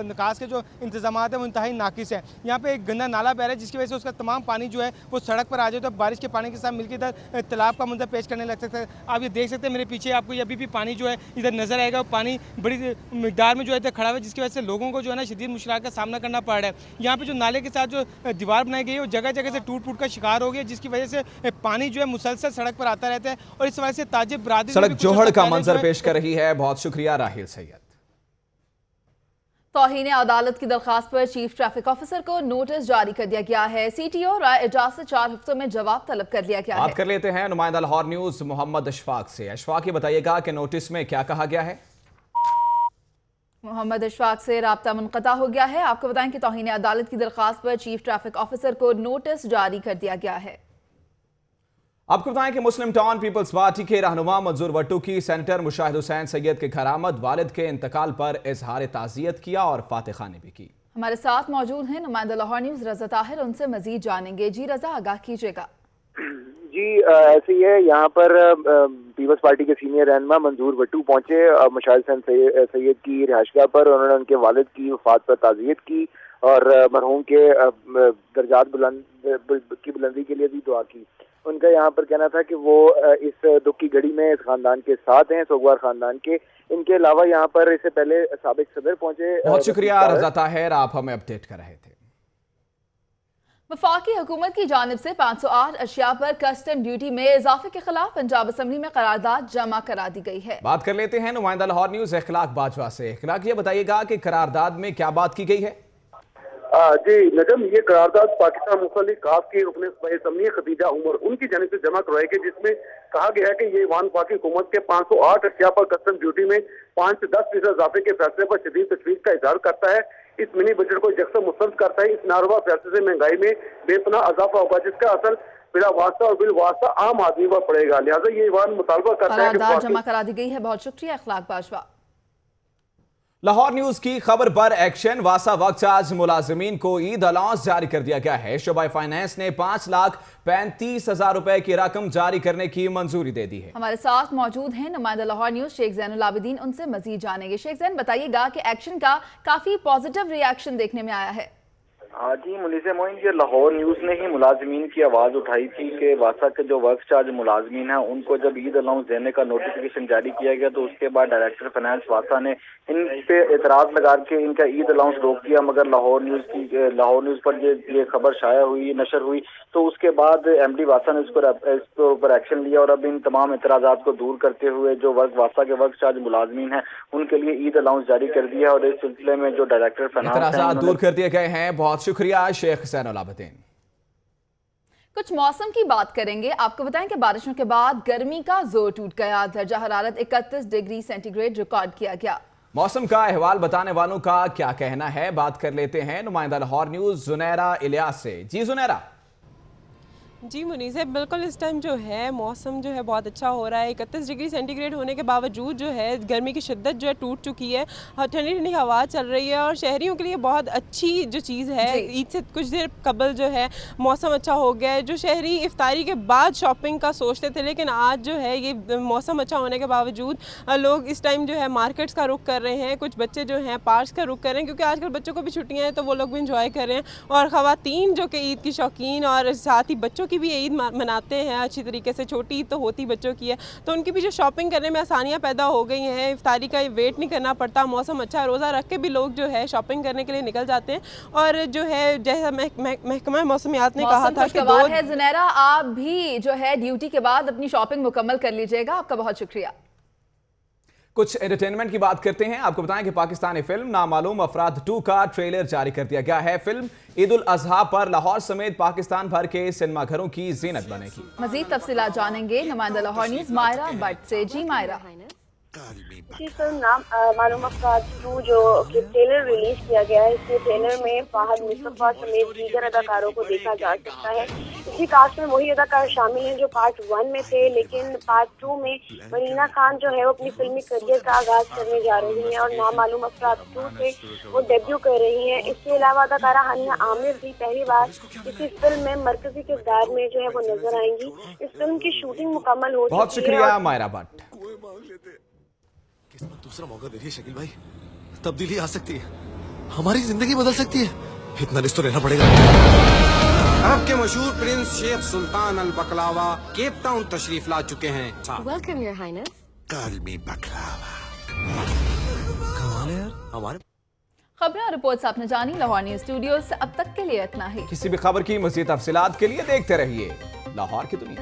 निकास के जो इंतजाम है वो इंतहाई नाकिस है। यहाँ पर एक गंदा नाला बह रहा है जिसकी वजह से उसका तमाम पानी जो है वो सड़क पर आ जाए तो बारिश के पानी के साथ मिलकर इधर तालाब का मंजर पेश करने लग सकता है। आप ये देख सकते हैं मेरे पीछे, आपको अभी भी पानी जो है इधर नजर आएगा। पानी बड़ी मिकदार में जो है इधर खड़ा हुआ है, जिसकी वजह से लोगों को जो है ना शदीद मुश्किलात का सामना करना पड़ रहा है। यहाँ पे जो नाले के साथ जो दीवार बनाई गई है वो जगह जगह से टूट फूट का शिकार हो गया, जिसकी वजह से पानी जो है मुसलसल सड़क पर आता रहता है और इस वजह से ताजिब बरादरी सड़क जोहड़ का मंजर पेश कर रही है। बहुत शुक्रिया राहील सैयद। तौहीन अदालत की दरखास्त पर चीफ ट्रैफिक ऑफिसर को नोटिस जारी कर दिया गया है। सीटीओ राय एजाज से 4 हफ्तों में जवाब तलब कर लिया गया है। बात कर लेते हैं नुमाइंदा लाहौर न्यूज मोहम्मद अशफाक से। अशफाक, ये बताइएगा कि नोटिस में क्या कहा गया है। मोहम्मद अशफाक से राब्ता मुनक़ता हो गया है। आपको बताएं कि तौहीन अदालत की दरखास्त पर चीफ ट्रैफिक ऑफिसर को नोटिस जारी कर दिया गया है। आपको बताएं कि मुस्लिम टाउन पीपल्स पार्टी के रहनुमा मंजूर वट्टू की सेनेटर मुशाहिद हुसैन सैयद के घरामद वालिद के इंतकाल पर इजहार ताज़ियत किया और फातिहानी भी की। हमारे साथ मौजूद हैं नुमाइंदा लाहौर न्यूज रजा ताहिर, उनसे मजीद जानेंगे। जी रजा, आगाह कीजिएगा। जी ऐसे ही है, यहाँ पर पीपल्स पार्टी के सीनियर रहनुमा मंजूर वट्टू पहुंचे मुशाहिद हुसैन सैयद की रिहाइशगाह पर। उन्होंने उनके वालिद की वफात पर ताज़ियत की और मरहूम के दर्जात की बुलंदी के लिए भी दुआ की। उनका यहाँ पर कहना था कि वो इस दुख की घड़ी में इस खानदान के साथ हैं, सोगवार खानदान के। इनके अलावा यहाँ पर इससे पहले साबिक सदर पहुंचे। बहुत शुक्रिया रजा ताहिर, आप हमें अपडेट कर रहे थे। वफाकी हुकूमत की जानिब से 508 अशिया पर कस्टम ड्यूटी में इजाफे के खिलाफ पंजाब असम्बली में करारदाद जमा करा दी गई है। बात कर लेते हैं नुमाइंदा लाहौर न्यूज इखलाक बाजवा से। इखलाक, ये बताइएगा कि करारदाद में क्या बात की गई है। जी नजम, ये करारदाद पाकिस्तान मुस्लिम काफ की रुकने असम्बली खदीजा उमर उनकी जानिब से जमा करवाई गई, जिसमें कहा गया है कि ये वफाकी हुकूमत के 508 अशिया पर कस्टम ड्यूटी में 5 से 10% इजाफे के फैसले पर शदीद तशवीश का इजहार करता है। इस मिनी बजट को यकसर मुस्तरद करता है। इस नारवा फैसले से महंगाई में बेपनाह इजाफा होगा, जिसका असर बिला वास्ता और बिल वास्ता आम आदमी पर पड़ेगा। लिहाजा ये ईवान मुतालबा करता है कि करारदाद जमा करा दी गई है। बहुत शुक्रिया इखलाक बाजवा। लाहौर न्यूज की खबर पर एक्शन। वासा वक्त आज मुलाजिमीन को ईद अलाउंस जारी कर दिया गया है। शोबा फाइनेंस ने 5,35,000 रुपए की रकम जारी करने की मंजूरी दे दी है। हमारे साथ मौजूद हैं नुमाइंदा लाहौर न्यूज शेख ज़ैनुल आबिदीन, उनसे मजीद जानेंगे। शेख ज़ैन, बताइएगा कि एक्शन का काफी पॉजिटिव रिएक्शन देखने में आया है। हाँ जी, मुनीसे मोइन, ये लाहौर न्यूज़ ने ही मुलाजमीन की आवाज़ उठाई थी कि वासा के जो वर्क चार्ज मुलाजमीन हैं उनको जब ईद अलाउंस देने का नोटिफिकेशन जारी किया गया तो उसके बाद डायरेक्टर फाइनेंस वासा ने इन पे एतराज़ लगा के इनका ईद अलाउंस रोक दिया। मगर लाहौर न्यूज़ पर ये खबर शाया हुई, नशर हुई, तो उसके बाद एमडी वासा ने इसके ऊपर एक्शन लिया और अब इन तमाम एतराज़ात को दूर करते हुए जो वासा के वर्क चार्ज मुलाजमीन हैं उनके लिए ईद अलाउंस जारी कर दिया। और इस सिलसिले में जो डायरेक्टर फाइनेंस दूर कर दिए गए हैं। बहुत शुक्रिया शेख ज़ैनुल आबिदीन। कुछ मौसम की बात करेंगे। आपको बताएं कि बारिशों के बाद गर्मी का जोर टूट गया। दर्जा हरारत 31 डिग्री सेंटीग्रेड रिकॉर्ड किया गया। मौसम का अहवाल बताने वालों का क्या कहना है, बात कर लेते हैं नुमाइंदा लाहौर न्यूज जुनैरा इलियास से। जी जुनैरा। जी मुनीसे, बिल्कुल इस टाइम जो है मौसम जो है बहुत अच्छा हो रहा है। 31 डिग्री सेंटीग्रेड होने के बावजूद जो है गर्मी की शिद्दत जो है टूट चुकी है और ठंडी ठंडी हवा चल रही है और शहरियों के लिए बहुत अच्छी जो चीज़ है। ईद से कुछ देर कबल जो है मौसम अच्छा हो गया है। जो शहरी इफ्तारी के बाद शॉपिंग का सोचते थे, लेकिन आज जो है ये मौसम अच्छा होने के बावजूद लोग इस टाइम जो है मार्केट्स का रुख कर रहे हैं। कुछ बच्चे जो हैं पार्क्स का रुख कर रहे हैं क्योंकि आजकल बच्चों को भी छुट्टियाँ हैं तो वो लोग भी इंजॉय कर रहे हैं। और ख़वातीन जो कि ईद की शौकीन और साथ ही बच्चों की भी ईद मनाते हैं अच्छी तरीके से। छोटी ईद तो होती बच्चों की है, तो उनकी भी जो शॉपिंग करने में आसानियां पैदा हो गई हैं। इफ्तारी का वेट नहीं करना पड़ता, मौसम अच्छा, रोज़ा रख के भी लोग जो है शॉपिंग करने के लिए निकल जाते हैं। और जो है जैसा महकमा मौसमियात ने कहा था कि है जुनैरा, आप भी जो है ड्यूटी के बाद अपनी शॉपिंग मुकम्मल कर लीजिएगा। आपका बहुत शुक्रिया। कुछ एंटरटेनमेंट की बात करते हैं। आपको बताएं कि पाकिस्तानी फिल्म नामालूम अफराद 2 का ट्रेलर जारी कर दिया गया है। फिल्म ईद उल अजहा पर लाहौर समेत पाकिस्तान भर के सिनेमाघरों की जीनत बनेगी। मजीद तफसीलात जानेंगे नुमाइंदा लाहौर न्यूज मायरा भट्ट से। जी मायरा। इसी फिल्म नाम मालूम अफराद 2 जो कि ट्रेलर रिलीज किया गया है, इसके ट्रेलर में फाहद मुस्तफा समेत दीगर अदाकारों को देखा जा सकता है। इसी कास्ट में वही अदाकार शामिल हैं जो पार्ट 1 में थे, लेकिन पार्ट 2 में मरीना खान जो है वो अपनी फिल्मी करियर का आगाज करने जा रही हैं और नामालूम अफराद 2 से वो डेब्यू कर रही हैं। इसके अलावा अदाकारा हानिया आमिर भी पहली बार किसी फिल्म में मरकजी किरदार में जो है वो नजर आएंगी। इस फिल्म की शूटिंग मुकम्मल हो चुकी है। बहुत शुक्रिया मायरा भट्ट। दूसरा मौका दे रही शकील भाई, तब्दीली आ सकती है, हमारी जिंदगी बदल सकती है, इतना रिस्क तो लेना पड़ेगा। अरब के मशहूर prince Sheikh Sultan Al Baklava Cape Town तशरीफ ला चुके हैं। Welcome your highness. कालमी बकलावा। कमाल है यार। हमारे खबरें और रिपोर्ट्स आपने जानी लाहौर न्यूज स्टूडियो से। अब तक के लिए इतना ही। किसी भी खबर की मज़ीद तफसीलात के लिए देखते रहिए लाहौर की दुनिया।